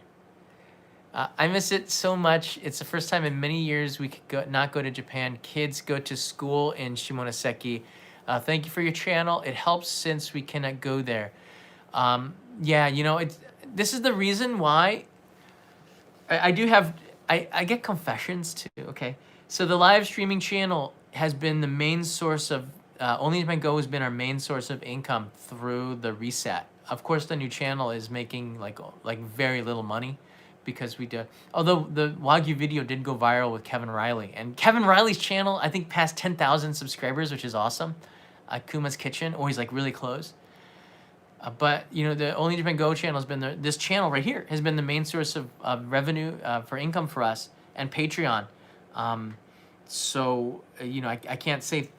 I miss it so much. It's the first time in many years we could not go to Japan. Kids go to school in Shimonoseki. Thank you for your channel. It helps since we cannot go there. Yeah, this is the reason why I get confessions too, okay? So the live streaming channel has been the main source of, Only in Japan Go has been our main source of income through the reset. Of course, the new channel is making like very little money because we do, although the Wagyu video did go viral with Kevin Riley. And Kevin Riley's channel, I think, passed 10,000 subscribers, which is awesome. Kuma's Kitchen, or he's like really close. But the Only Japan Go channel has been this channel right here has been the main source of revenue for income for us, and Patreon. So I can't say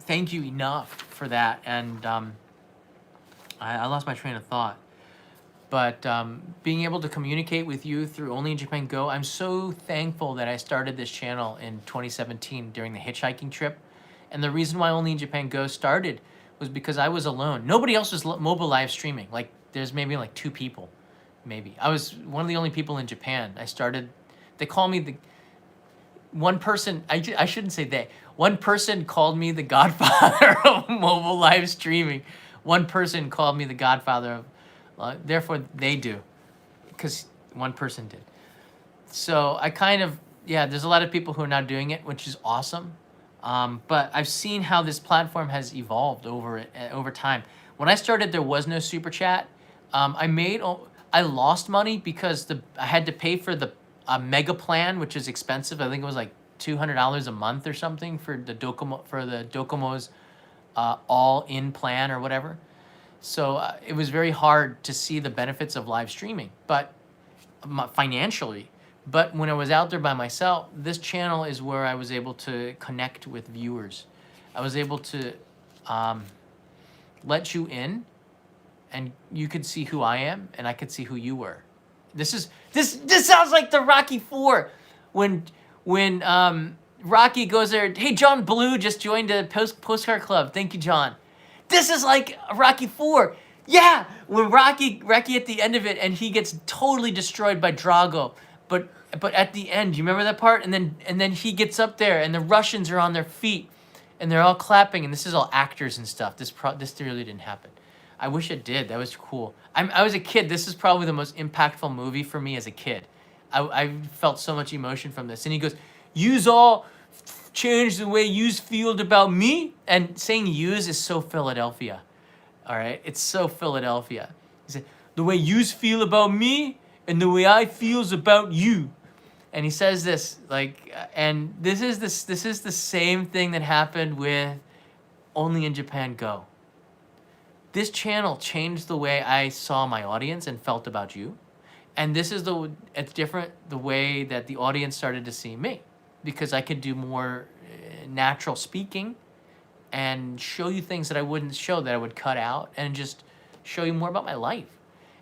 thank you enough for that. And I lost my train of thought. But being able to communicate with you through Only in Japan Go, I'm so thankful that I started this channel in 2017 during the hitchhiking trip. And the reason why Only in Japan Go started was because I was alone. Nobody else was mobile live streaming. Like, there's maybe like 2 people, maybe. I was one of the only people in Japan. They call me the one person. I shouldn't say they. One person called me the godfather of mobile live streaming. One person called me the godfather of. Therefore, they do, because one person did. So I kind of, yeah, there's a lot of people who are now doing it, which is awesome. But I've seen how this platform has evolved over time. When I started, there was no super chat. I lost money because I had to pay for the mega plan, which is expensive. I think it was like $200 a month or something for the Docomo's all-in plan or whatever. So it was very hard to see the benefits of live streaming, but financially. But when I was out there by myself, this channel is where I was able to connect with viewers. I was able to let you in, and you could see who I am, and I could see who you were. This sounds like the Rocky IV, when Rocky goes there. Hey, John Blue just joined the postcard club. Thank you, John. This is like Rocky IV. Yeah, when Rocky at the end of it, and he gets totally destroyed by Drago. But at the end, you remember that part? And then he gets up there, and the Russians are on their feet, and they're all clapping. And this is all actors and stuff. This really didn't happen. I wish it did. That was cool. I was a kid. This is probably the most impactful movie for me as a kid. I felt so much emotion from this. And he goes, "Yous all change the way yous feel about me." And saying "yous" is so Philadelphia. All right, it's so Philadelphia. He said, "The way yous feel about me, and the way I feels about you." And he says this and this is the same thing that happened with Only in Japan Go. This channel changed the way I saw my audience and felt about you. And it's different the way that the audience started to see me, because I could do more natural speaking and show you things that I wouldn't show, that I would cut out, and just show you more about my life.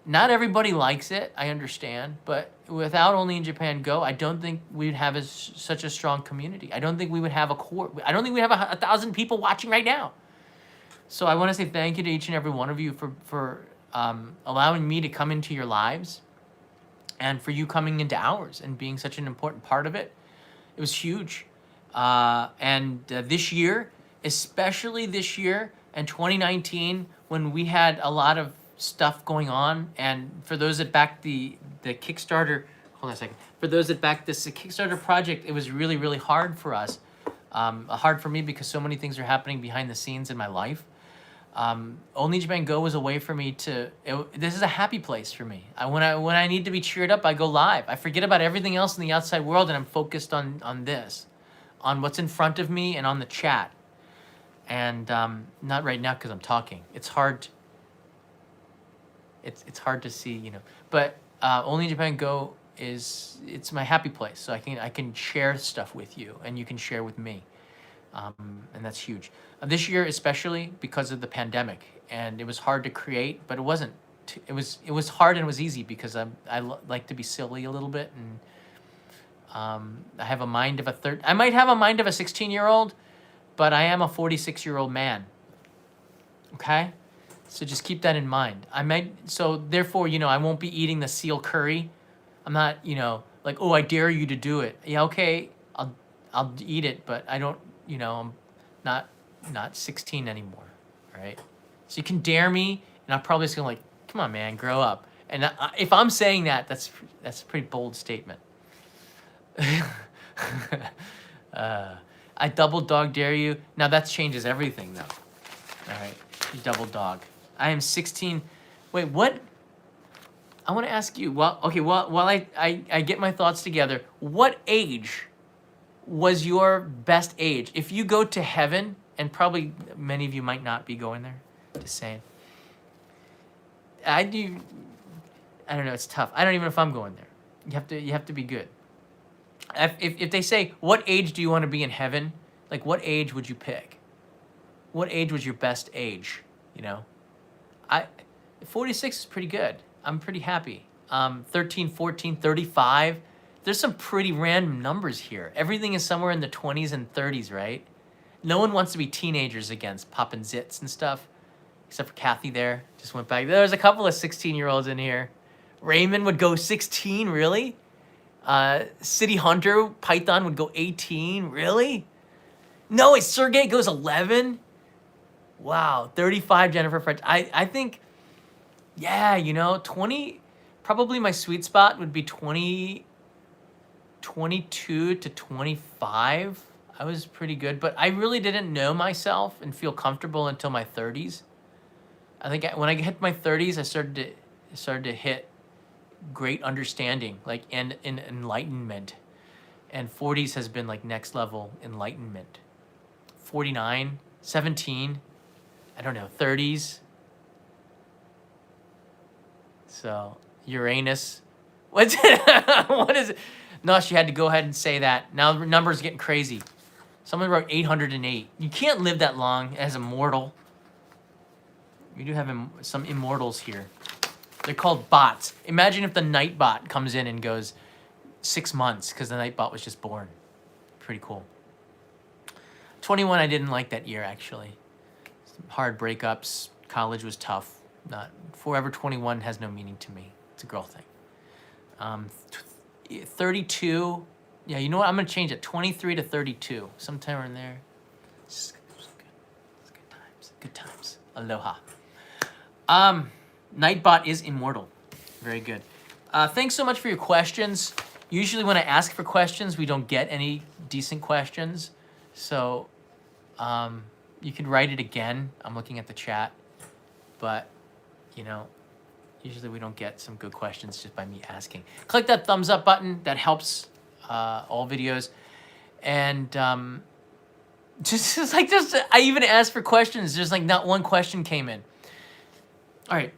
Not everybody likes it, I understand, but without Only in Japan Go, I don't think we'd have such a strong community. I don't think we would have a core. I don't think we have 1,000 people watching right now. So I want to say thank you to each and every one of you for allowing me to come into your lives, and for you coming into ours and being such an important part of it. It was huge. This year, especially this year and 2019, when we had a lot of stuff going on, and for those that backed the Kickstarter, hold on a second. For those that backed this Kickstarter project, it was really, really hard for us. Hard for me because so many things are happening behind the scenes in my life. Only Japan Go was a way for me this is a happy place for me. When I need to be cheered up, I go live. I forget about everything else in the outside world, and I'm focused on this, on what's in front of me and on the chat. And not right now because I'm talking. It's hard. It's hard to see, But Only Japan Go it's my happy place. So I can share stuff with you, and you can share with me. And that's huge. This year, especially because of the pandemic, and it was hard to create, but it wasn't. It was hard and it was easy because I like to be silly a little bit, and I have a mind of I might have a mind of a 16-year-old, but I am a 46-year-old man. Okay, so just keep that in mind. So therefore, I won't be eating the seal curry. I'm not, like, oh, I dare you to do it. Yeah, okay, I'll eat it, but I don't. I'm not 16 anymore, all right? So you can dare me, and I'm probably just gonna come on, man, grow up. And if I'm saying that, that's a pretty bold statement. I double dog dare you. Now that changes everything, though. All right, you double dog. I am 16. Wait, what? I want to ask you. While I get my thoughts together, what age was your best age? If you go to heaven, and probably many of you might not be going there, just saying. I don't know, it's tough. I don't even know if I'm going there. You have to be good. If they say, what age do you want to be in heaven? Like, what age would you pick? What age was your best age, 46 is pretty good. I'm pretty happy. 13, 14, 35. There's some pretty random numbers here. Everything is somewhere in the 20s and 30s, right? No one wants to be teenagers against popping zits and stuff, except for Kathy there. Just went back. There's a couple of 16-year-olds in here. Raymond would go 16, really? City Hunter, Python would go 18, really? No, wait, Sergey goes 11? Wow, 35, Jennifer French. I think, yeah, 20, probably my sweet spot would be 22 to 25. I was pretty good, but I really didn't know myself and feel comfortable until my 30s. I think when I hit my 30s, I started to hit great understanding, like and enlightenment. And 40s has been like next level enlightenment. 49, 17, I don't know, 30s. So Uranus. What's it? What is it? No, she had to go ahead and say that. Now the number's getting crazy. Someone wrote 808. You can't live that long as a mortal. We do have some immortals here. They're called bots. Imagine if the Nightbot comes in and goes 6 months because the Nightbot was just born. Pretty cool. 21, I didn't like that year, actually. Some hard breakups. College was tough. Not Forever 21 has no meaning to me. It's a girl thing. 32. Yeah, you know what? I'm going to change it. 23 to 32. Sometime in there. It's good times. Good times. Aloha. Nightbot is immortal. Very good. Thanks so much for your questions. Usually when I ask for questions, we don't get any decent questions. So you can write it again. I'm looking at the chat. But, usually we don't get some good questions just by me asking. Click that thumbs up button. That helps all videos. And I even asked for questions. Just like not one question came in. All right.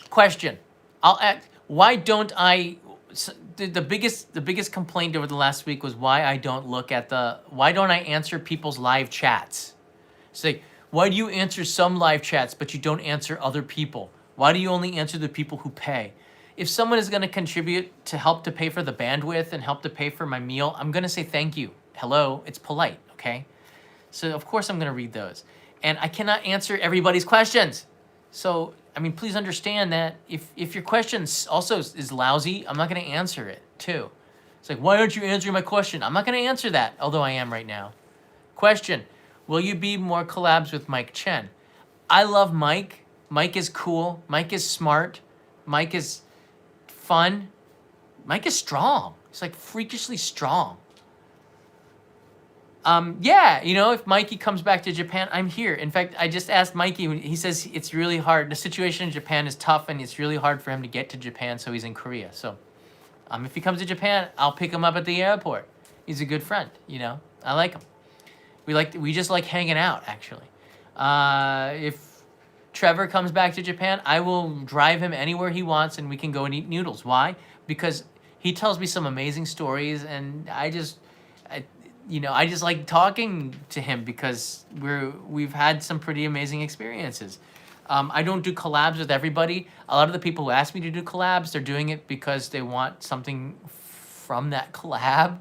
Question. I'll ask, why don't I... The biggest complaint over the last week was why don't I answer people's live chats? It's like, why do you answer some live chats but you don't answer other people? Why do you only answer the people who pay? If someone is going to contribute to help to pay for the bandwidth and help to pay for my meal, I'm going to say thank you. Hello, it's polite, okay? So of course I'm going to read those. And I cannot answer everybody's questions. So, please understand that if your question also is lousy, I'm not going to answer it too. It's like, why aren't you answering my question? I'm not going to answer that, although I am right now. Question, will you be more collabs with Mike Chen? I love Mike. Mike is cool. Mike is smart. Mike is fun. Mike is strong. He's like freakishly strong. Yeah, if Mikey comes back to Japan, I'm here. In fact, I just asked Mikey, he says it's really hard. The situation in Japan is tough and it's really hard for him to get to Japan, so he's in Korea. So if he comes to Japan, I'll pick him up at the airport. He's a good friend, I like him. We just like hanging out, actually. If Trevor comes back to Japan, I will drive him anywhere he wants and we can go and eat noodles. Why? Because he tells me some amazing stories and I just like talking to him because we've had some pretty amazing experiences. I don't do collabs with everybody. A lot of the people who ask me to do collabs, they're doing it because they want something from that collab.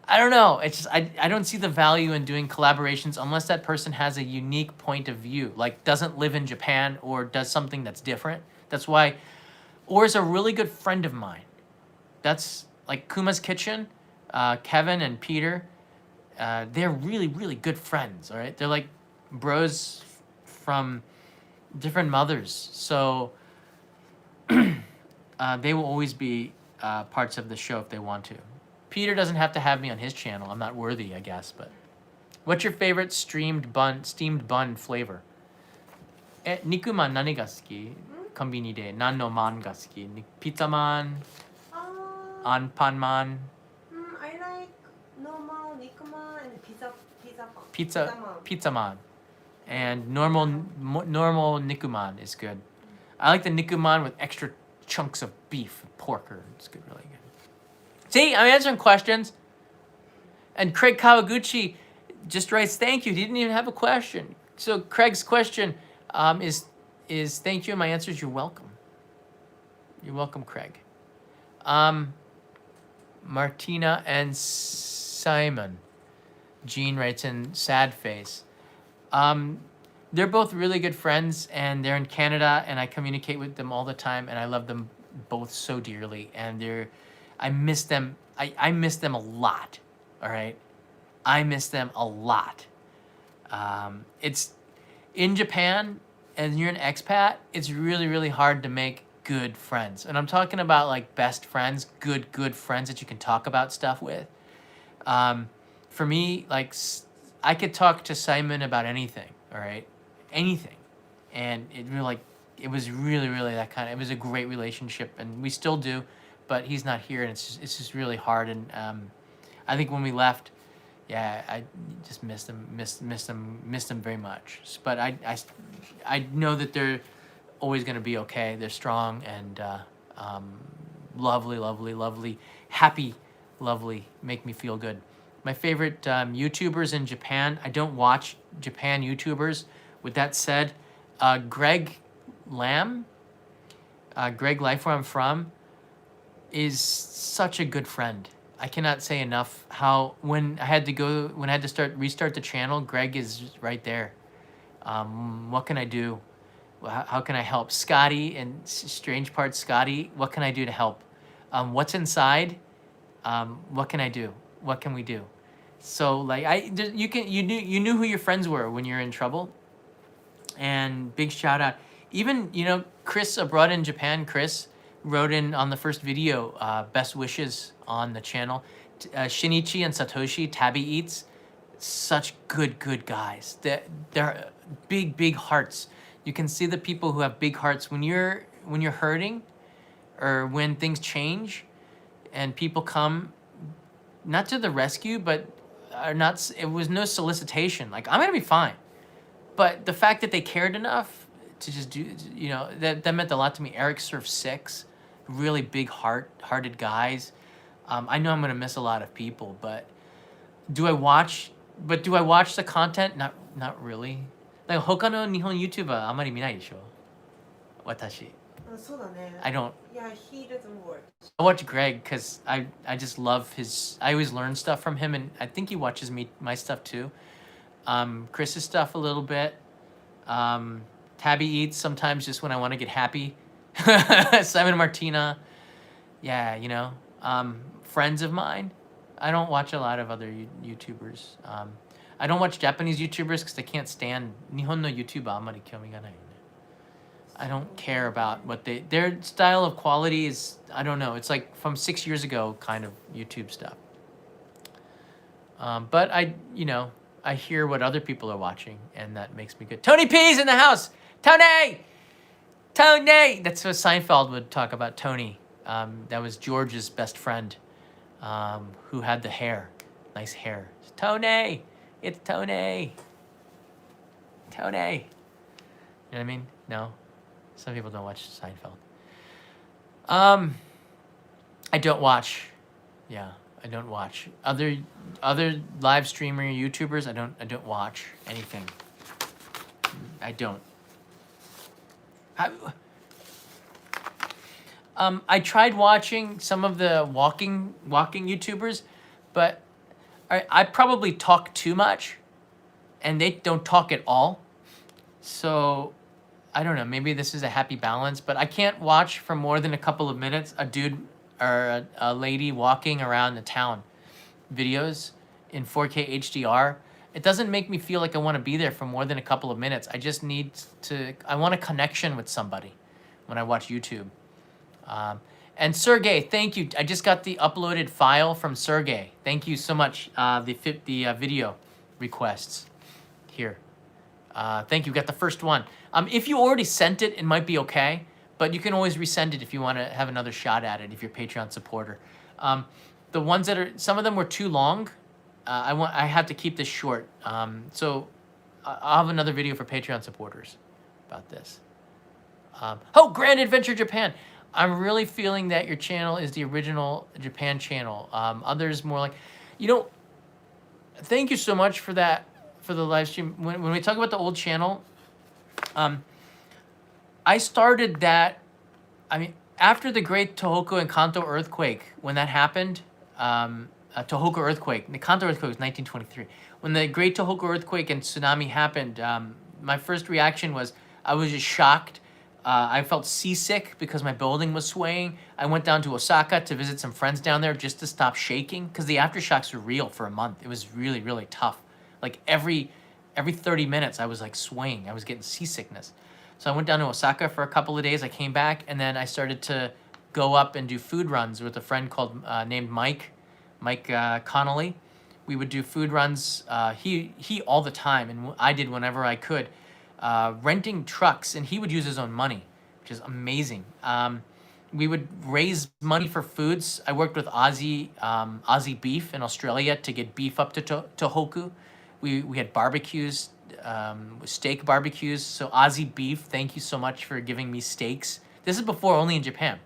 I don't know. It's just, I don't see the value in doing collaborations unless that person has a unique point of view, like doesn't live in Japan or does something that's different. That's why, or is a really good friend of mine. That's like Kuma's Kitchen, Kevin and Peter. They're really, really good friends, all right? They're like bros from different mothers. So they will always be parts of the show if they want to. Peter doesn't have to have me on his channel. I'm not worthy, I guess, but... What's your favorite steamed bun flavor? Nikuman nani ga suki? Konbini de. Nan no man ga suki? Pizza man? Anpan man? I like normal nikuman and pizza man. And normal nikuman is good. I like the nikuman with extra chunks of beef and pork. It's good, really good. See, I'm answering questions. And Craig Kawaguchi just writes, thank you. He didn't even have a question. So Craig's question is thank you. And my answer is you're welcome. You're welcome, Craig. Martina and Simon. Jean writes in sad face. They're both really good friends and they're in Canada and I communicate with them all the time and I love them both so dearly, and I miss them. I miss them a lot. All right, I miss them a lot. It's in Japan, and you're an expat. It's really, really hard to make good friends, and I'm talking about like best friends, good friends that you can talk about stuff with. For me, like I could talk to Simon about anything. All right, anything, and it was really, really that kind of. It was a great relationship, and we still do, but he's not here, and it's just really hard. And I think when we left, yeah, I just missed them very much. But I know that they're always gonna be okay. They're strong and lovely, lovely, lovely, happy, lovely. Make me feel good. My favorite YouTubers in Japan. I don't watch Japan YouTubers. With that said, Greg Lamb, Greg Life where I'm from, is such a good friend. I cannot say enough how when I had to restart the channel, Greg is right there. What can I do? How can I help? Scotty and Strange Part Scotty, what can I do to help? What's inside? What can I do? What can we do? So like you knew who your friends were when you're in trouble. And big shout out. Even, Chris abroad in Japan, Chris wrote in on the first video, best wishes on the channel. Shinichi and Satoshi, Tabby Eats, such good guys. They're big hearts. You can see the people who have big hearts when you're hurting or when things change and people come not to the rescue, but it was no solicitation. Like, I'm gonna be fine. But the fact that they cared enough to just do, that meant a lot to me. Eric Surf 6, really big hearted guys. I know I'm gonna miss a lot of people, but do I watch the content? Not really. Like 他の日本 YouTuber あまり見ないでしょ。私。そうだね。I don't. Yeah, he doesn't work. I watch Greg because I just love his. I always learn stuff from him, and I think he watches my stuff too. Chris's stuff a little bit. Tabby Eats sometimes just when I want to get happy. Simon Martina. Yeah, friends of mine. I don't watch a lot of other YouTubers. I don't watch Japanese YouTubers because I can't stand 日本の YouTuber あんまり興味がないよね. I don't care about their style of quality is, I don't know. It's like from 6 years ago kind of YouTube stuff. But I hear what other people are watching, and that makes me good. Tony P's in the house. Tony. That's what Seinfeld would talk about. Tony. That was George's best friend, who had the hair, nice hair. Tony. It's Tony. You know what I mean? No. Some people don't watch Seinfeld. I don't watch. Yeah, I don't watch other live streamer YouTubers. I don't watch anything. I don't. I tried watching some of the walking YouTubers, but I probably talk too much, and they don't talk at all. So I don't know. Maybe this is a happy balance, but I can't watch for more than a couple of minutes a dude or a lady walking around the town videos in 4K HDR. It doesn't make me feel like I want to be there for more than a couple of minutes. I just need I want a connection with somebody when I watch YouTube. And Sergey, thank you. I just got the uploaded file from Sergey. Thank you so much. The video requests here. Thank you. Got the first one. If you already sent it, it might be okay, but you can always resend it if you want to have another shot at it if you're a Patreon supporter. The ones some of them were too long. I have to keep this short. So I'll have another video for Patreon supporters about this. Grand Adventure Japan. I'm really feeling that your channel is the original Japan channel. Others more like, thank you so much for that, for the live stream. When we talk about the old channel, I started that, after the Great Tohoku and Kanto earthquake, when that happened, Tohoku earthquake, the Kanto earthquake was 1923. When the Great Tohoku earthquake and tsunami happened, my first reaction was I was just shocked. I felt seasick because my building was swaying. I went down to Osaka to visit some friends down there just to stop shaking because the aftershocks were real for a month. It was really, really tough. Like every 30 minutes, I was like swaying. I was getting seasickness. So I went down to Osaka for a couple of days. I came back, and then I started to go up and do food runs with a friend called named Mike Kanae. We would do food runs. He all the time, and I did whenever I could. Renting trucks, and he would use his own money, which is amazing. We would raise money for foods. I worked with Aussie beef in Australia to get beef up to Tohoku. We had barbecues, steak barbecues. So Aussie beef, thank you so much for giving me steaks. This is before only in Japan.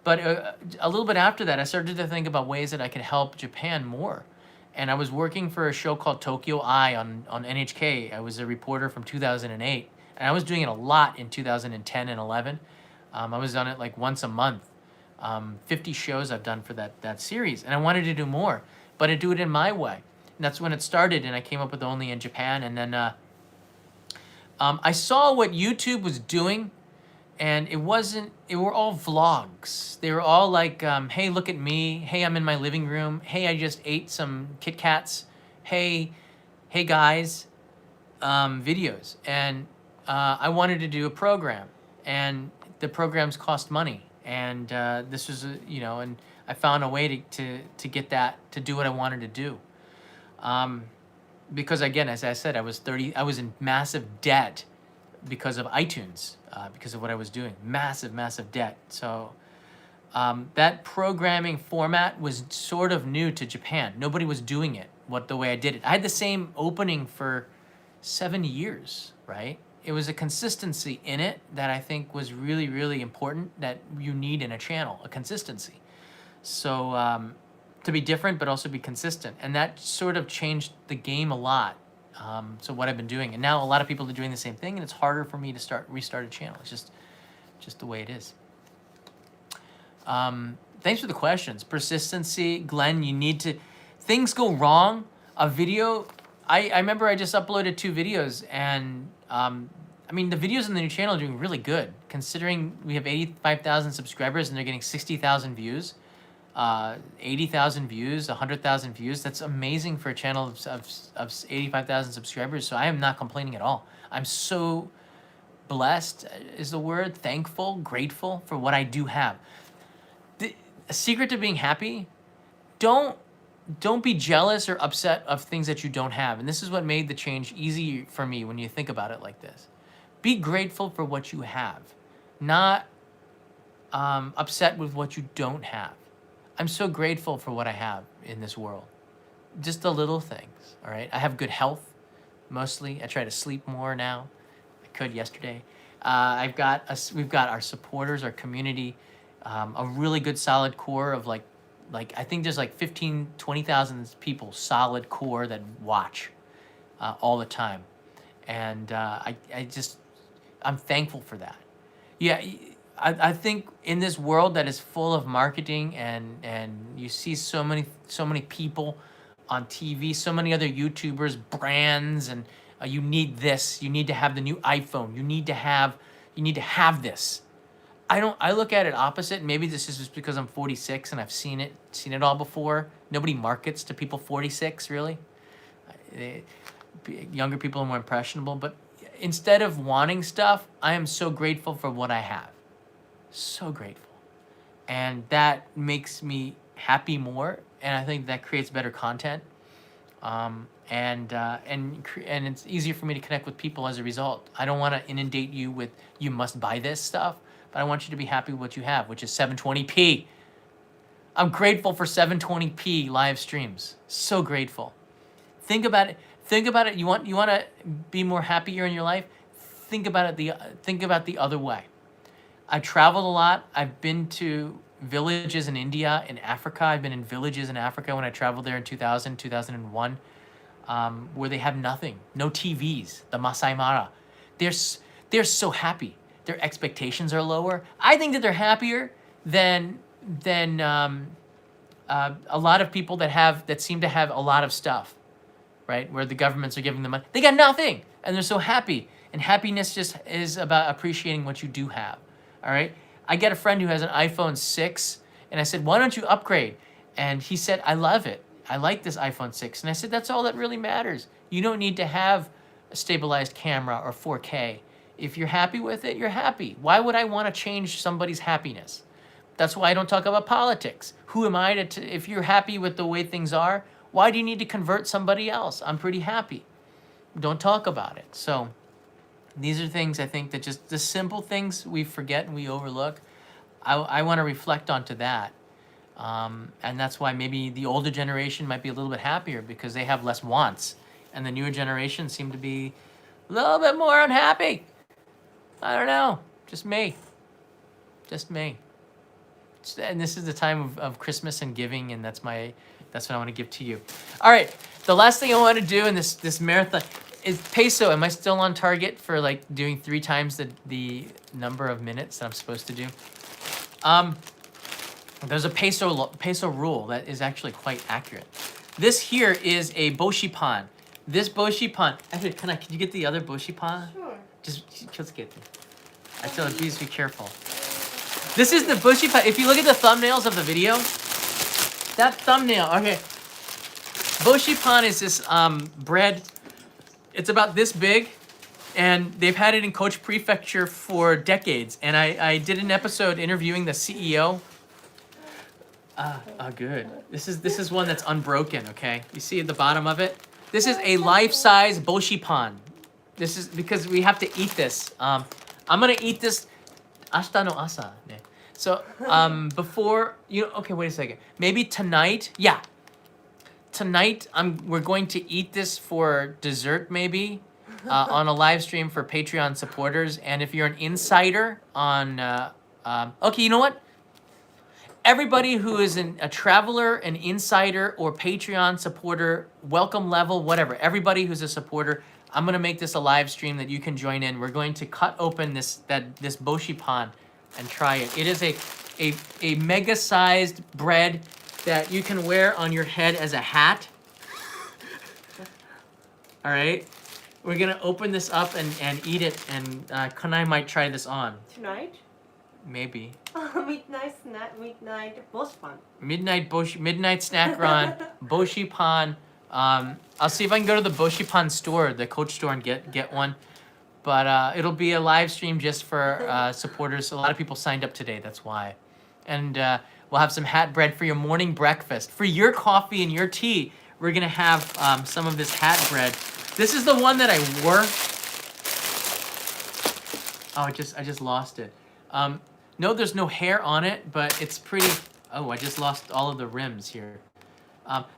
But a little bit after that, I started to think about ways that I could help Japan more. And I was working for a show called Tokyo Eye on NHK. I was a reporter from 2008, and I was doing it a lot in 2010 and 11. I was on it like once a month. 50 shows I've done for that series, and I wanted to do more, but I do it in my way. And that's when it started, and I came up with Only in Japan. And then I saw what YouTube was doing, and it were all vlogs. They were all like, hey, look at me. Hey, I'm in my living room. Hey, I just ate some Kit Kats. Hey guys, videos. And I wanted to do a program, and the programs cost money. And this was, and I found a way to get that, to do what I wanted to do. Because again, as I said, I was in massive debt because of iTunes, because of what I was doing. Massive debt. So that programming format was sort of new to Japan. Nobody was doing it the way I did it. I had the same opening for 7 years, right? It was a consistency in it that I think was really, really important, that you need in a channel, a consistency. So to be different, but also be consistent. And that sort of changed the game a lot. So what I've been doing, and now a lot of people are doing the same thing, and it's harder for me to restart a channel. It's just the way it is. Thanks for the questions. Persistency, Glenn. You need to. Things go wrong. A video. I remember I just uploaded 2 videos, and I mean the videos on the new channel are doing really good, considering we have 85,000 subscribers and they're getting 60,000 views. 80,000 views, 100,000 views. That's amazing for a channel of 85,000 subscribers. So I am not complaining at all. I'm so blessed is the word, thankful, grateful for what I do have. A secret to being happy, don't be jealous or upset of things that you don't have. And this is what made the change easy for me when you think about it like this. Be grateful for what you have, not upset with what you don't have. I'm so grateful for what I have in this world. Just the little things, all right? I have good health, mostly. I try to sleep more now. I could yesterday. We've got our supporters, our community, a really good solid core of like I think there's like 20,000 people, solid core that watch all the time. And I'm thankful for that. Yeah. I think in this world that is full of marketing and you see so many people on TV, so many other YouTubers, brands, and you need this, you need to have the new iPhone, you need to have this. I look at it opposite. Maybe this is just because I'm 46 and I've seen it all before. Nobody markets to people 46 really. Younger people are more impressionable, but instead of wanting stuff, I am so grateful for what I have. So grateful, and that makes me happy more, and I think that creates better content, and it's easier for me to connect with people as a result. I don't want to inundate you with you must buy this stuff, but I want you to be happy with what you have, which is 720p. I'm grateful for 720p live streams. So grateful. Think about it. You want to be more happier in your life? Think about the other way. I traveled a lot. I've been to villages in India, in Africa. I've been in villages in Africa when I traveled there in 2000, 2001, where they have nothing, no TVs, the Masai Mara. They're so happy. Their expectations are lower. I think that they're happier than a lot of people that seem to have a lot of stuff, right? Where the governments are giving them money. They got nothing, and they're so happy. And happiness just is about appreciating what you do have. All right. I get a friend who has an iPhone 6, and I said, why don't you upgrade? And he said, I love it. I like this iPhone 6. And I said, that's all that really matters. You don't need to have a stabilized camera or 4K. If you're happy with it, you're happy. Why would I want to change somebody's happiness? That's why I don't talk about politics. Who am I to, if you're happy with the way things are, why do you need to convert somebody else? I'm pretty happy. Don't talk about it. So these are things I think that just the simple things we forget and we overlook. I want to reflect onto that. And that's why maybe the older generation might be a little bit happier because they have less wants. And the newer generation seem to be a little bit more unhappy. I don't know. Just me. Just me. And this is the time of Christmas and giving, and that's what I want to give to you. All right. The last thing I want to do in this marathon is peso. Am I still on target for like doing 3 times the number of minutes that I'm supposed to do? There's a peso rule that is actually quite accurate. This here is a boshipan. This boshipan. Actually, can you get the other boshipan? Sure. Just get it. I tell you, please be careful. This is the boshipan. If you look at the thumbnails of the video, that thumbnail. Okay. Boshipan is this bread. It's about this big, and they've had it in Kochi Prefecture for decades. And I did an episode interviewing the CEO. Good. This is one that's unbroken, okay? You see at the bottom of it? This is a life-size boshipan. This is because we have to eat this. I'm gonna eat this ashita no asa. So before okay, wait a second. Maybe tonight, yeah. Tonight we're going to eat this for dessert maybe on a live stream for Patreon supporters. And if you're an insider on okay, you know what? Everybody who is a traveler, an insider, or Patreon supporter, welcome level, whatever. Everybody who's a supporter, I'm gonna make this a live stream that you can join in. We're going to cut open this boshipan and try it. It is a mega-sized bread that you can wear on your head as a hat. All right, we're gonna open this up and eat it, and Kanae might try this on. Tonight? Maybe. Midnight snack, midnight boshipan. Midnight snack run, boshipan. I'll see if I can go to the boshipan store, the Coach store, and get one. But it'll be a live stream just for supporters. A lot of people signed up today, that's why. And we'll have some hat bread for your morning breakfast. For your coffee and your tea, we're gonna have some of this hat bread. This is the one that I wore. Oh, I just lost it. No, there's no hair on it, but it's pretty. Oh, I just lost all of the rims here.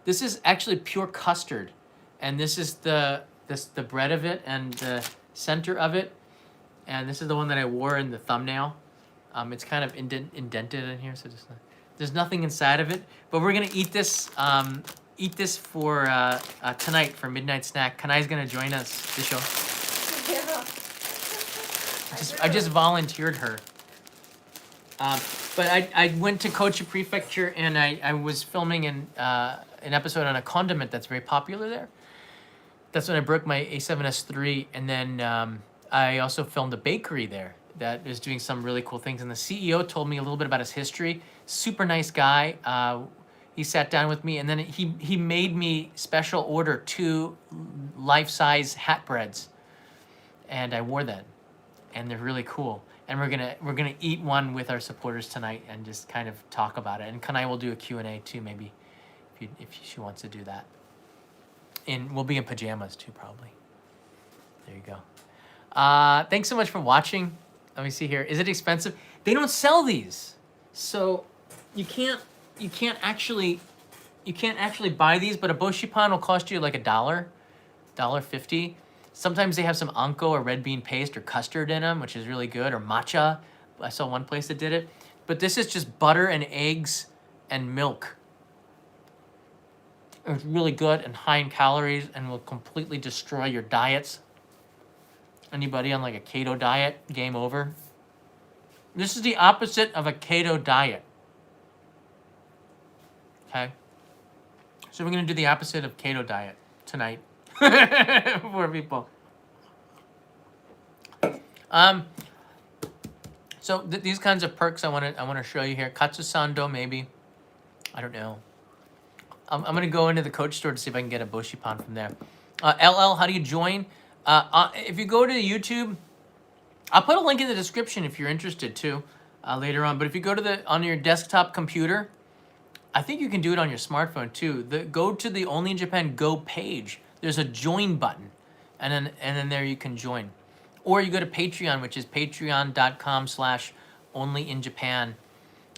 This is actually pure custard, and this is the bread of it and the center of it, and this is the one that I wore in the thumbnail. It's kind of indented in here, so there's nothing inside of it. But we're gonna eat this for tonight for midnight snack. Kanae's gonna join us the show. Yeah. I just volunteered her. But I went to Kochi Prefecture and I was filming an episode on a condiment that's very popular there. That's when I broke my A7S III, and then I also filmed a bakery there that is doing some really cool things. And the CEO told me a little bit about his history. Super nice guy. He sat down with me, and then he made me special order 2 life-size hat breads, and I wore that, and they're really cool. And we're gonna eat one with our supporters tonight and just kind of talk about it. And Kanae will do a Q&A too, maybe, if she wants to do that. And we'll be in pajamas too, probably. There you go. Thanks so much for watching. Let me see here. Is it expensive? They don't sell these, so you can't actually buy these. But a boshipan will cost you like $1.50. Sometimes they have some anko or red bean paste or custard in them, which is really good, or matcha. I saw one place that did it. But this is just butter and eggs and milk. It's really good and high in calories and will completely destroy your diets. Anybody on like a keto diet, game over. This is the opposite of a keto diet. Okay? So we're going to do the opposite of keto diet tonight. For people. So these kinds of perks I want to show you here. Katsusando maybe. I don't know. I'm gonna go into the Coach store to see if I can get a Boshipan from there. LL, how do you join? If you go to YouTube, I'll put a link in the description if you're interested too, later on. But if you go to on your desktop computer, I think you can do it on your smartphone too. Go to the Only in Japan Go page. There's a join button, and then there you can join. Or you go to Patreon, which is patreon.com/onlyinjapan,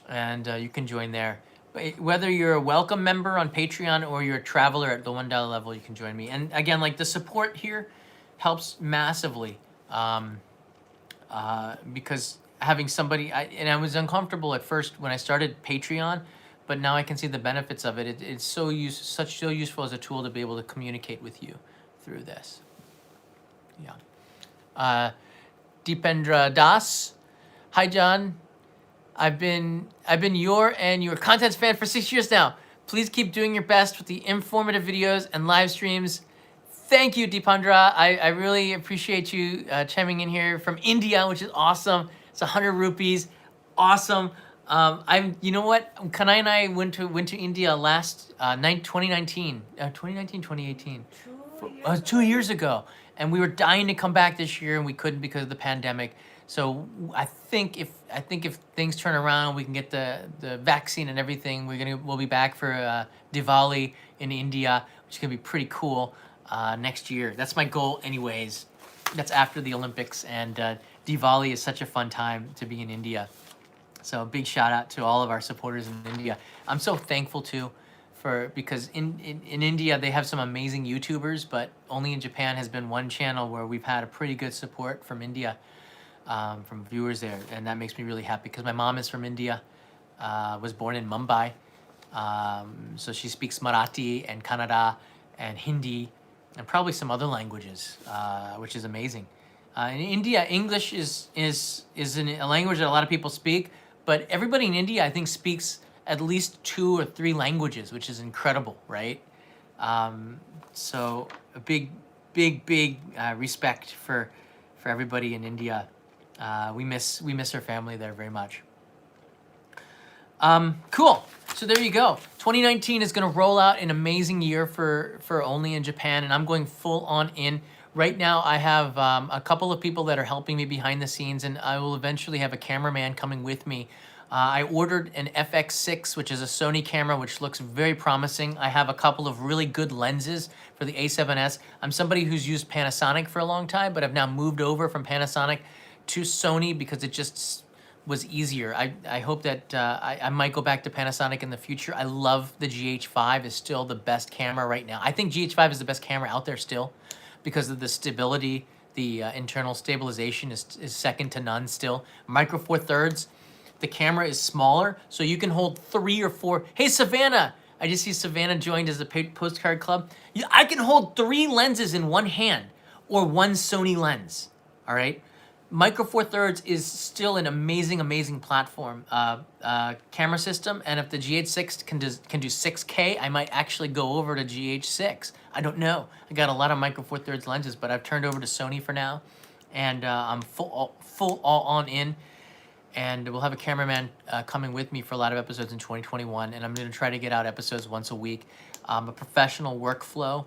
and you can join there. Whether you're a welcome member on Patreon or you're a traveler at the $1 level, you can join me. And again, like the support here helps massively, because having somebody, I was uncomfortable at first when I started Patreon, but now I can see the benefits of it. It's so useful as a tool to be able to communicate with you through this. Yeah. Deependra Das, hi John. I've been your content's fan for 6 years now. Please keep doing your best with the informative videos and live streams. Thank you, Deependra. I really appreciate you chiming in here from India, which is awesome. It's 100 rupees, awesome. You know what? Kanae and I went to India last 2019, 2018. 2 years ago. And we were dying to come back this year, and we couldn't because of the pandemic. So I think if things turn around, we can get the vaccine and everything. We'll be back for Diwali in India, which is gonna be pretty cool next year. That's my goal, anyways. That's after the Olympics, and Diwali is such a fun time to be in India. So a big shout out to all of our supporters in India. I'm so thankful too. Because in India they have some amazing YouTubers, but Only in Japan has been one channel where we've had a pretty good support from India, from viewers there, and that makes me really happy because my mom is from India, was born in Mumbai, so she speaks Marathi and Kannada and Hindi and probably some other languages, which is amazing. In India, English is a language that a lot of people speak, but everybody in India I think speaks at least 2 or 3 languages, which is incredible, right? So a big respect for everybody in India. We miss our family there very much. Cool. So there you go. 2019 is going to roll out an amazing year for Only in Japan, and I'm going full on in. Right now, I have a couple of people that are helping me behind the scenes, and I will eventually have a cameraman coming with me. I ordered an FX6, which is a Sony camera, which looks very promising. I have a couple of really good lenses for the A7S. I'm somebody who's used Panasonic for a long time, but I've now moved over from Panasonic to Sony because it just was easier. I hope that I might go back to Panasonic in the future. I love the GH5. Is still the best camera right now. I think GH5 is the best camera out there still because of the stability. The internal stabilization is second to none still. Micro Four Thirds. The camera is smaller, so you can hold 3 or 4. Hey, Savannah! I just see Savannah joined as a postcard club. I can hold 3 lenses in one hand, or 1 Sony lens, all right? Micro Four Thirds is still an amazing platform camera system, and if the GH6 can do 6K, I might actually go over to GH6. I don't know. I got a lot of Micro Four Thirds lenses, but I've turned over to Sony for now, and I'm full all on in. And we'll have a cameraman coming with me for a lot of episodes in 2021. And I'm going to try to get out episodes once a week. A professional workflow.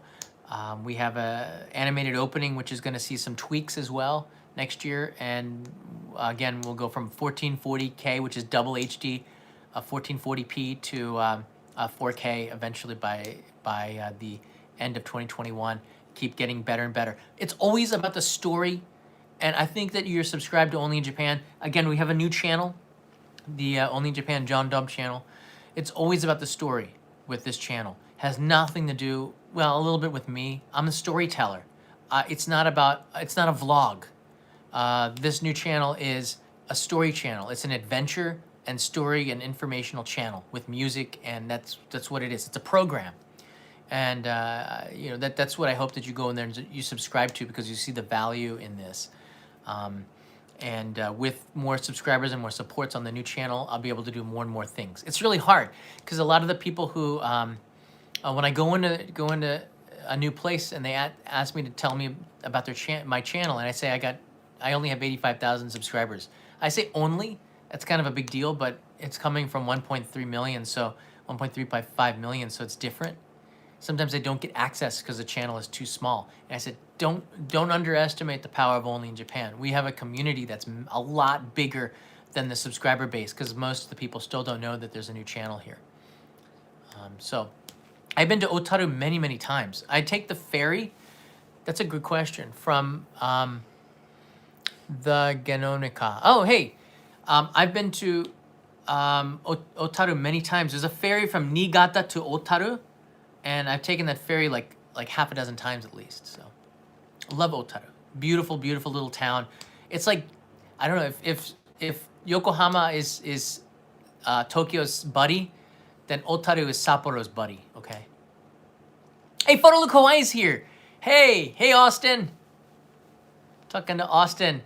We have a animated opening, which is going to see some tweaks as well next year. And again, we'll go from 1440K, which is double HD, 1440p to 4K eventually by the end of 2021. Keep getting better and better. It's always about the story. And I think that you're subscribed to Only in Japan. Again, we have a new channel, the Only in Japan John Dub channel. It's always about the story with this channel. Has nothing to do, well, a little bit with me. I'm a storyteller. It's not a vlog. This new channel is a story channel. It's an adventure and story and informational channel with music, and that's what it is. It's a program. And that's what I hope that you go in there and you subscribe to, because you see the value in this. With more subscribers and more supports on the new channel, I'll be able to do more and more things. It's really hard because a lot of the people who, when I go into a new place and they ask me to tell me about my channel, and I say I got I only have 85,000 subscribers. I say only, that's kind of a big deal, but it's coming from 1.3 million, so 1.355 million, so it's different. Sometimes I don't get access because the channel is too small. And I said, don't underestimate the power of Only in Japan. We have a community that's a lot bigger than the subscriber base because most of the people still don't know that there's a new channel here. So I've been to Otaru many, many times. I take the ferry. That's a good question. From the Genonika. Oh, hey. I've been to Otaru many times. There's a ferry from Niigata to Otaru. And I've taken that ferry like half a dozen times at least. So love Otaru. Beautiful, beautiful little town. It's like, I don't know, if Yokohama is Tokyo's buddy, then Otaru is Sapporo's buddy, okay? Hey, Photo Look Hawaii's here. Hey, Austin. Talking to Austin.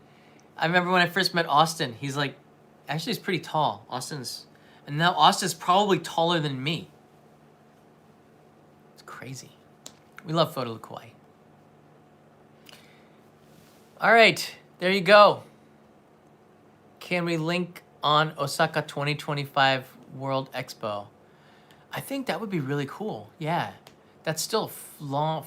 I remember when I first met Austin, he's like, actually he's pretty tall. And now Austin's probably taller than me. It's crazy. We love Photo Look Hawaii. All right, there you go. Can we link on Osaka 2025 World Expo? I think that would be really cool. Yeah, that's still long.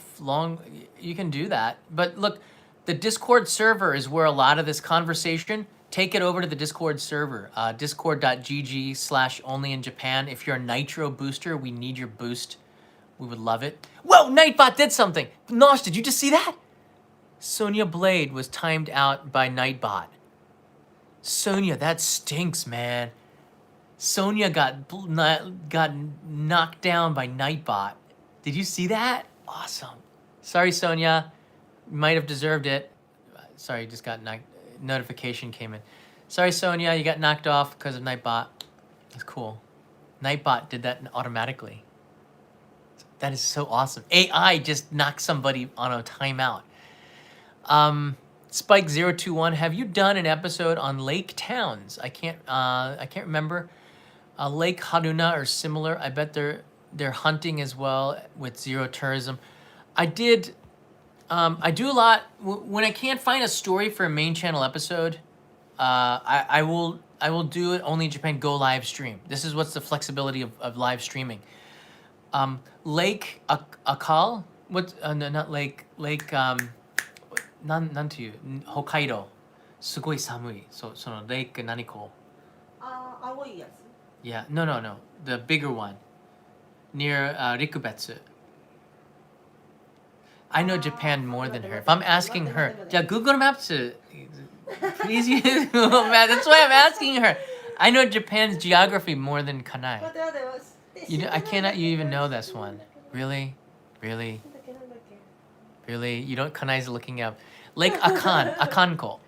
You can do that. But look, the Discord server is where a lot of this conversation, take it over to the Discord server, discord.gg/onlyinjapan. If you're a Nitro booster, we need your boost. We would love it. Whoa, Nightbot did something. Nosh, did you just see that? Sonya Blade was timed out by Nightbot. Sonya, that stinks, man. Sonya got knocked down by Nightbot. Did you see that? Awesome. Sorry, Sonya. You might have deserved it. Sorry, just got notification came in. Sorry, Sonya, you got knocked off because of Nightbot. That's cool. Nightbot did that automatically. That is so awesome. AI just knocked somebody on a timeout. Spike021, have you done an episode on lake towns? I can't remember. Lake Haruna or similar. I bet they're hunting as well with zero tourism. I do a lot when I can't find a story for a main channel episode. I will do it only in Japan. Go live stream. This is what's the flexibility of live streaming. Lake Akal. What? No, not lake. Lake. なんていう、北海道すごい寒い。その lake 何こう。青いやつ。Yeah, no. The bigger one near Rikubetsu. I know Japan more than her. If I'm asking her, yeah, Google Maps. Please use Google Maps. That's why I'm asking her. I know Japan's geography more than Kanae. I cannot. You even know this one? Really? You don't. Kanae's looking up. Lake Akanko.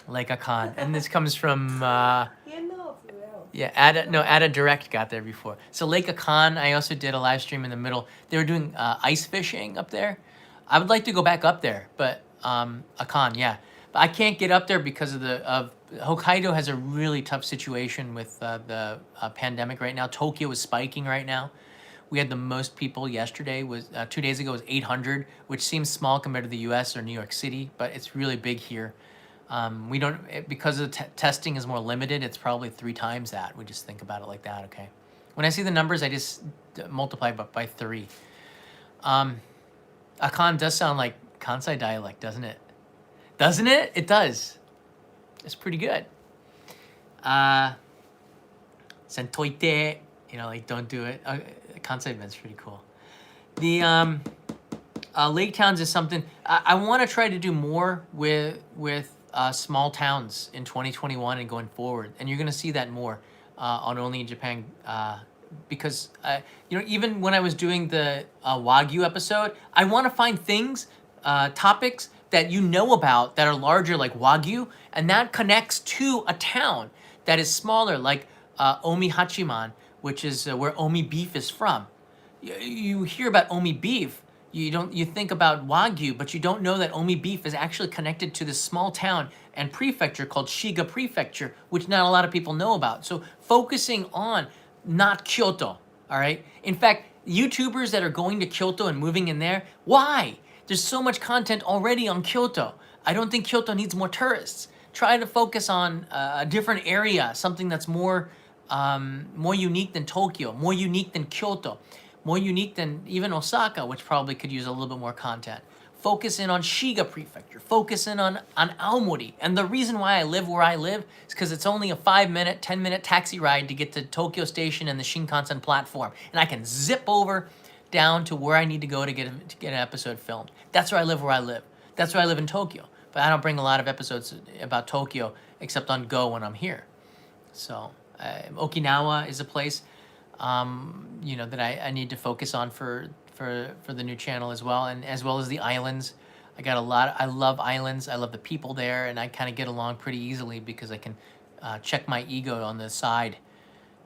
Lake Akan, and this comes from. Yeah, Ada Direct got there before. So Lake Akan, I also did a live stream in the middle. They were doing ice fishing up there. I would like to go back up there, but Akan, yeah. But I can't get up there because of Hokkaido has a really tough situation with the pandemic right now. Tokyo is spiking right now. We had the most people yesterday, 2 days ago was 800, which seems small compared to the US or New York City, but it's really big here. We don't, because the testing is more limited, it's probably 3 times that. We just think about it like that, okay? When I see the numbers, I just multiply by 3. Akan does sound like Kansai dialect, doesn't it? Doesn't it? It does. It's pretty good. Sentoite, like don't do it. Kansai event's pretty cool. The lake towns is something I want to try to do more with small towns in 2021 and going forward, and you're gonna see that more on Only in Japan because even when I was doing the Wagyu episode, I want to find things, topics that you know about that are larger, like Wagyu, and that connects to a town that is smaller, like Omi Hachiman, which is where Omi beef is from. You hear about Omi beef, you think about Wagyu, but you don't know that Omi beef is actually connected to this small town and prefecture called Shiga Prefecture, which not a lot of people know about. So focusing on not Kyoto, all right? In fact, YouTubers that are going to Kyoto and moving in there, why? There's so much content already on Kyoto. I don't think Kyoto needs more tourists. Try to focus on a different area, something that's more unique than Tokyo, more unique than Kyoto, more unique than even Osaka, which probably could use a little bit more content. Focus in on Shiga Prefecture. Focus in on Aomori. And the reason why I live where I live is because it's only a 5-minute, 10-minute taxi ride to get to Tokyo Station and the Shinkansen platform. And I can zip over down to where I need to go to get an episode filmed. That's where I live That's why I live in Tokyo. But I don't bring a lot of episodes about Tokyo except on Go when I'm here. So Okinawa is a place, that I need to focus on for the new channel as well, and as well as the islands. I love islands. I love the people there, and I kind of get along pretty easily because I can check my ego on the side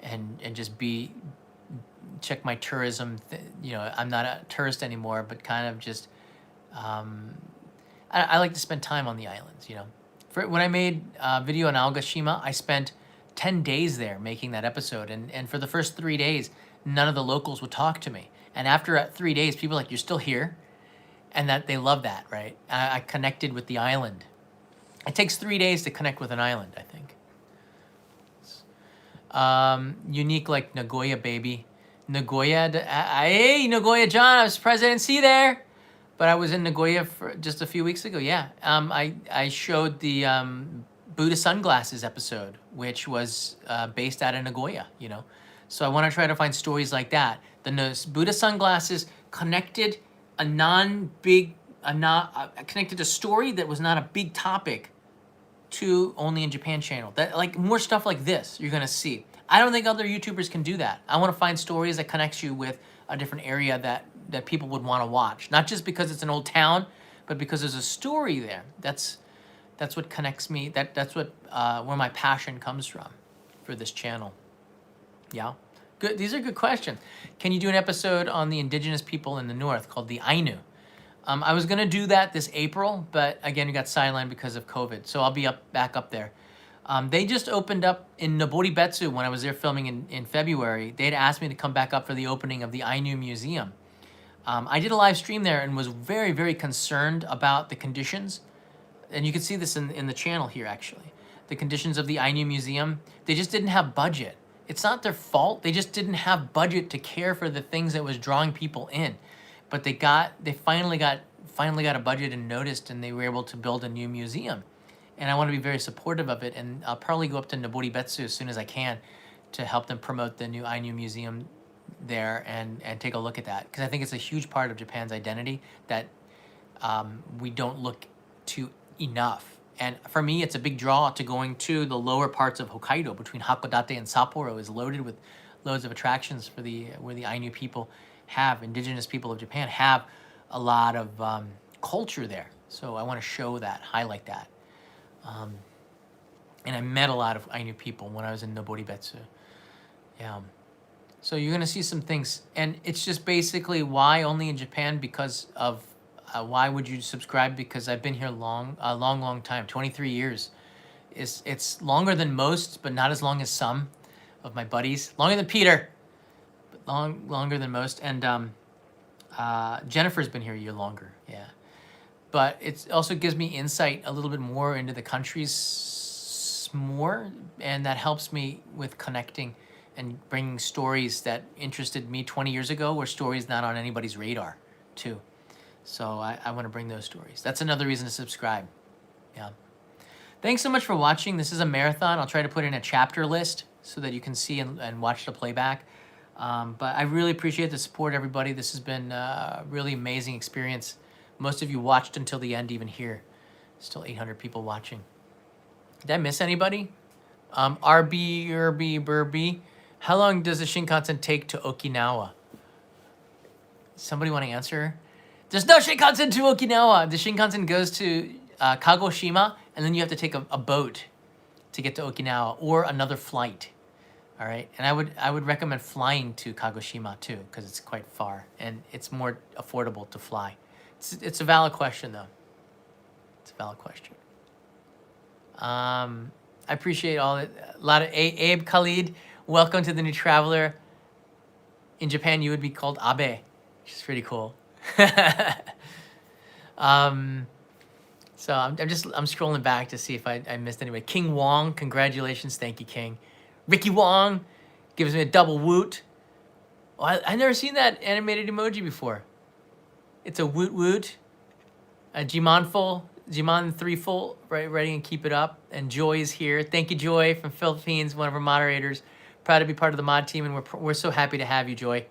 and just check my tourism. I'm not a tourist anymore, but kind of just I like to spend time on the islands. When I made a video on Aogashima, I spent 10 days there making that episode, and for the first 3 days, none of the locals would talk to me. And after 3 days, people are like, "You're still here?" And that they love that, right? I connected with the island. It takes 3 days to connect with an island, I think. Unique like Nagoya, baby. Nagoya, hey, Nagoya-John, I was surprised I didn't see you there. But I was in Nagoya for just a few weeks ago, yeah. I showed the Buddha sunglasses episode, which was based out of Nagoya, So I want to try to find stories like that. The Buddha sunglasses connected connected a story that was not a big topic to Only in Japan channel. That like more stuff like this you're gonna see. I don't think other YouTubers can do that. I want to find stories that connects you with a different area that people would want to watch. Not just because it's an old town, but because there's a story there. That's what connects me. That's what where my passion comes from for this channel. Yeah. Good. These are good questions. Can you do an episode on the indigenous people in the north called the Ainu? I was gonna do that this April, but again, we got sidelined because of COVID. So I'll be back up there. They just opened up in Noboribetsu when I was there filming in February. They'd asked me to come back up for the opening of the Ainu Museum. I did a live stream there and was very, very concerned about the conditions. And you can see this in the channel here, actually. The conditions of the Ainu Museum. They just didn't have budget. It's not their fault. They just didn't have budget to care for the things that was drawing people in. But they finally got a budget and noticed, and they were able to build a new museum. And I want to be very supportive of it. And I'll probably go up to Noboribetsu as soon as I can to help them promote the new Ainu Museum there and take a look at that. Because I think it's a huge part of Japan's identity that we don't look to enough. And for me, it's a big draw to going to the lower parts of Hokkaido between Hakodate and Sapporo is loaded with loads of attractions for where the Ainu people indigenous people of Japan have a lot of culture there. So I want to show that, highlight that. And I met a lot of Ainu people when I was in Noboribetsu. Yeah. So you're going to see some things. And it's just basically why only in Japan because of why would you subscribe? Because I've been here a long time, 23 years. It's longer than most, but not as long as some of my buddies. Longer than Peter, but longer than most. And Jennifer's been here a year longer, yeah. But it also gives me insight a little bit more into the countries more, and that helps me with connecting and bringing stories that interested me 20 years ago were stories not on anybody's radar, too. So I want to bring those stories. That's another reason to subscribe. Yeah. Thanks so much for watching. This is a marathon. I'll try to put in a chapter list so that you can see and watch the playback. But I really appreciate the support, everybody. This has been a really amazing experience. Most of you watched until the end, even here. Still 800 people watching. Did I miss anybody? Burby. How long does the Shinkansen take to Okinawa? Somebody want to answer? There's no Shinkansen to Okinawa. The Shinkansen goes to Kagoshima, and then you have to take a boat to get to Okinawa or another flight. All right, and I would recommend flying to Kagoshima too because it's quite far and it's more affordable to fly. It's a valid question though. It's a valid question. I appreciate a lot of Abe Khalid. Welcome to the new traveler. In Japan, you would be called Abe, which is pretty cool. So I'm scrolling back to see if I missed anybody. King Wong, congratulations, thank you, King. Ricky Wong gives me a double woot. Oh, I've never seen that animated emoji before. It's a woot woot. A Jimon threefold, right? Ready and keep it up. And Joy is here. Thank you, Joy, from Philippines, one of our moderators. Proud to be part of the mod team, and we're so happy to have you, Joy.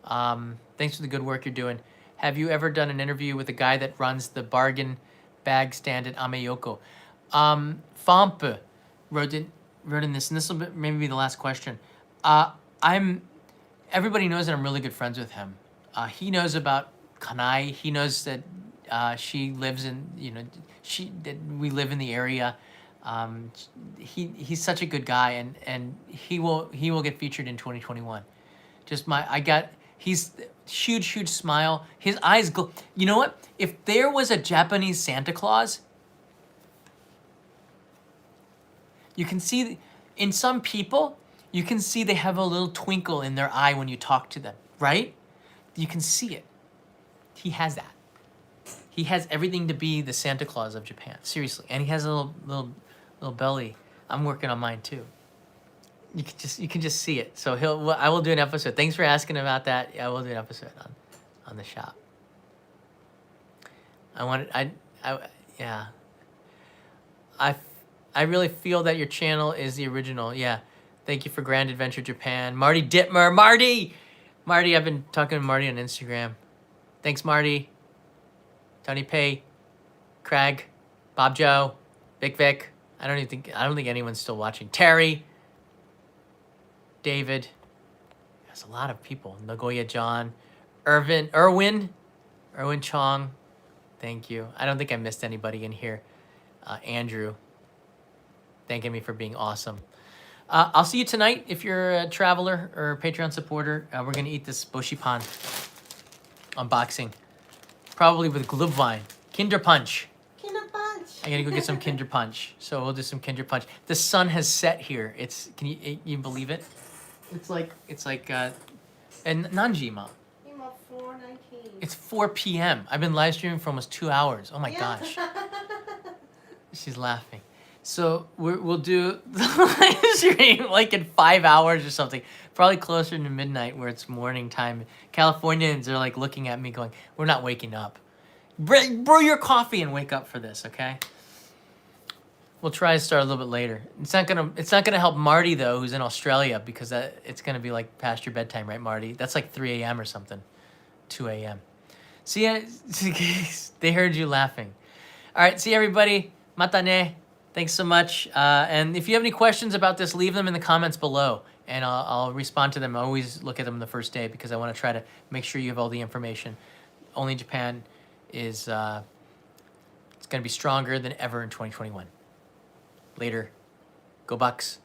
Thanks for the good work you're doing. Have you ever done an interview with the guy that runs the bargain bag stand at Ameyoko? Fampe wrote in this, and this will maybe be the last question. Everybody knows that I'm really good friends with him. He knows about Kanae. He knows that she lives in, that we live in the area. He's such a good guy, and he will get featured in 2021. He's huge smile. His eyes glow. You know what? If there was a Japanese Santa Claus, you can see in some people, you can see they have a little twinkle in their eye when you talk to them, right? You can see it. He has that. He has everything to be the Santa Claus of Japan, seriously. And he has a little belly. I'm working on mine too. You can just see it. So I will do an episode. Thanks for asking about that. I will do an episode on the shop. I really feel that your channel is the original. Yeah. Thank you for Grand Adventure Japan. Marty Dittmer. Marty, I've been talking to Marty on Instagram. Thanks, Marty. Tony Pay, Craig, Bob Joe, Vic. I don't think anyone's still watching. Terry, David. There's a lot of people. Nagoya John, Erwin Chong. Thank you. I don't think I missed anybody in here. Andrew, thanking me for being awesome. I'll see you tonight if you're a traveler or a Patreon supporter. We're gonna eat this Boshipan unboxing, probably with Glühwein, Kinder Punch. Kinder Punch. I gotta go get some Kinder Punch. So we'll do some Kinder Punch. The sun has set here. Can you believe it? It's like and Nanjima. 4:19. It's 4 p.m. I've been live streaming for almost 2 hours. Oh my gosh. She's laughing. So we'll do the live stream like in 5 hours or something. Probably closer to midnight where it's morning time. Californians are like looking at me going, we're not waking up. Brew your coffee and wake up for this, okay? We'll try to start a little bit later. It's not gonna help Marty though, who's in Australia, because it's gonna be like past your bedtime, right, Marty? That's like 3 a.m. or something, 2 a.m. See ya. They heard you laughing. All right, see everybody. Mata ne. Thanks so much. And if you have any questions about this, leave them in the comments below, and I'll respond to them. I always look at them the first day because I want to try to make sure you have all the information. Only Japan is it's going to be stronger than ever in 2021. Later. Go Bucks.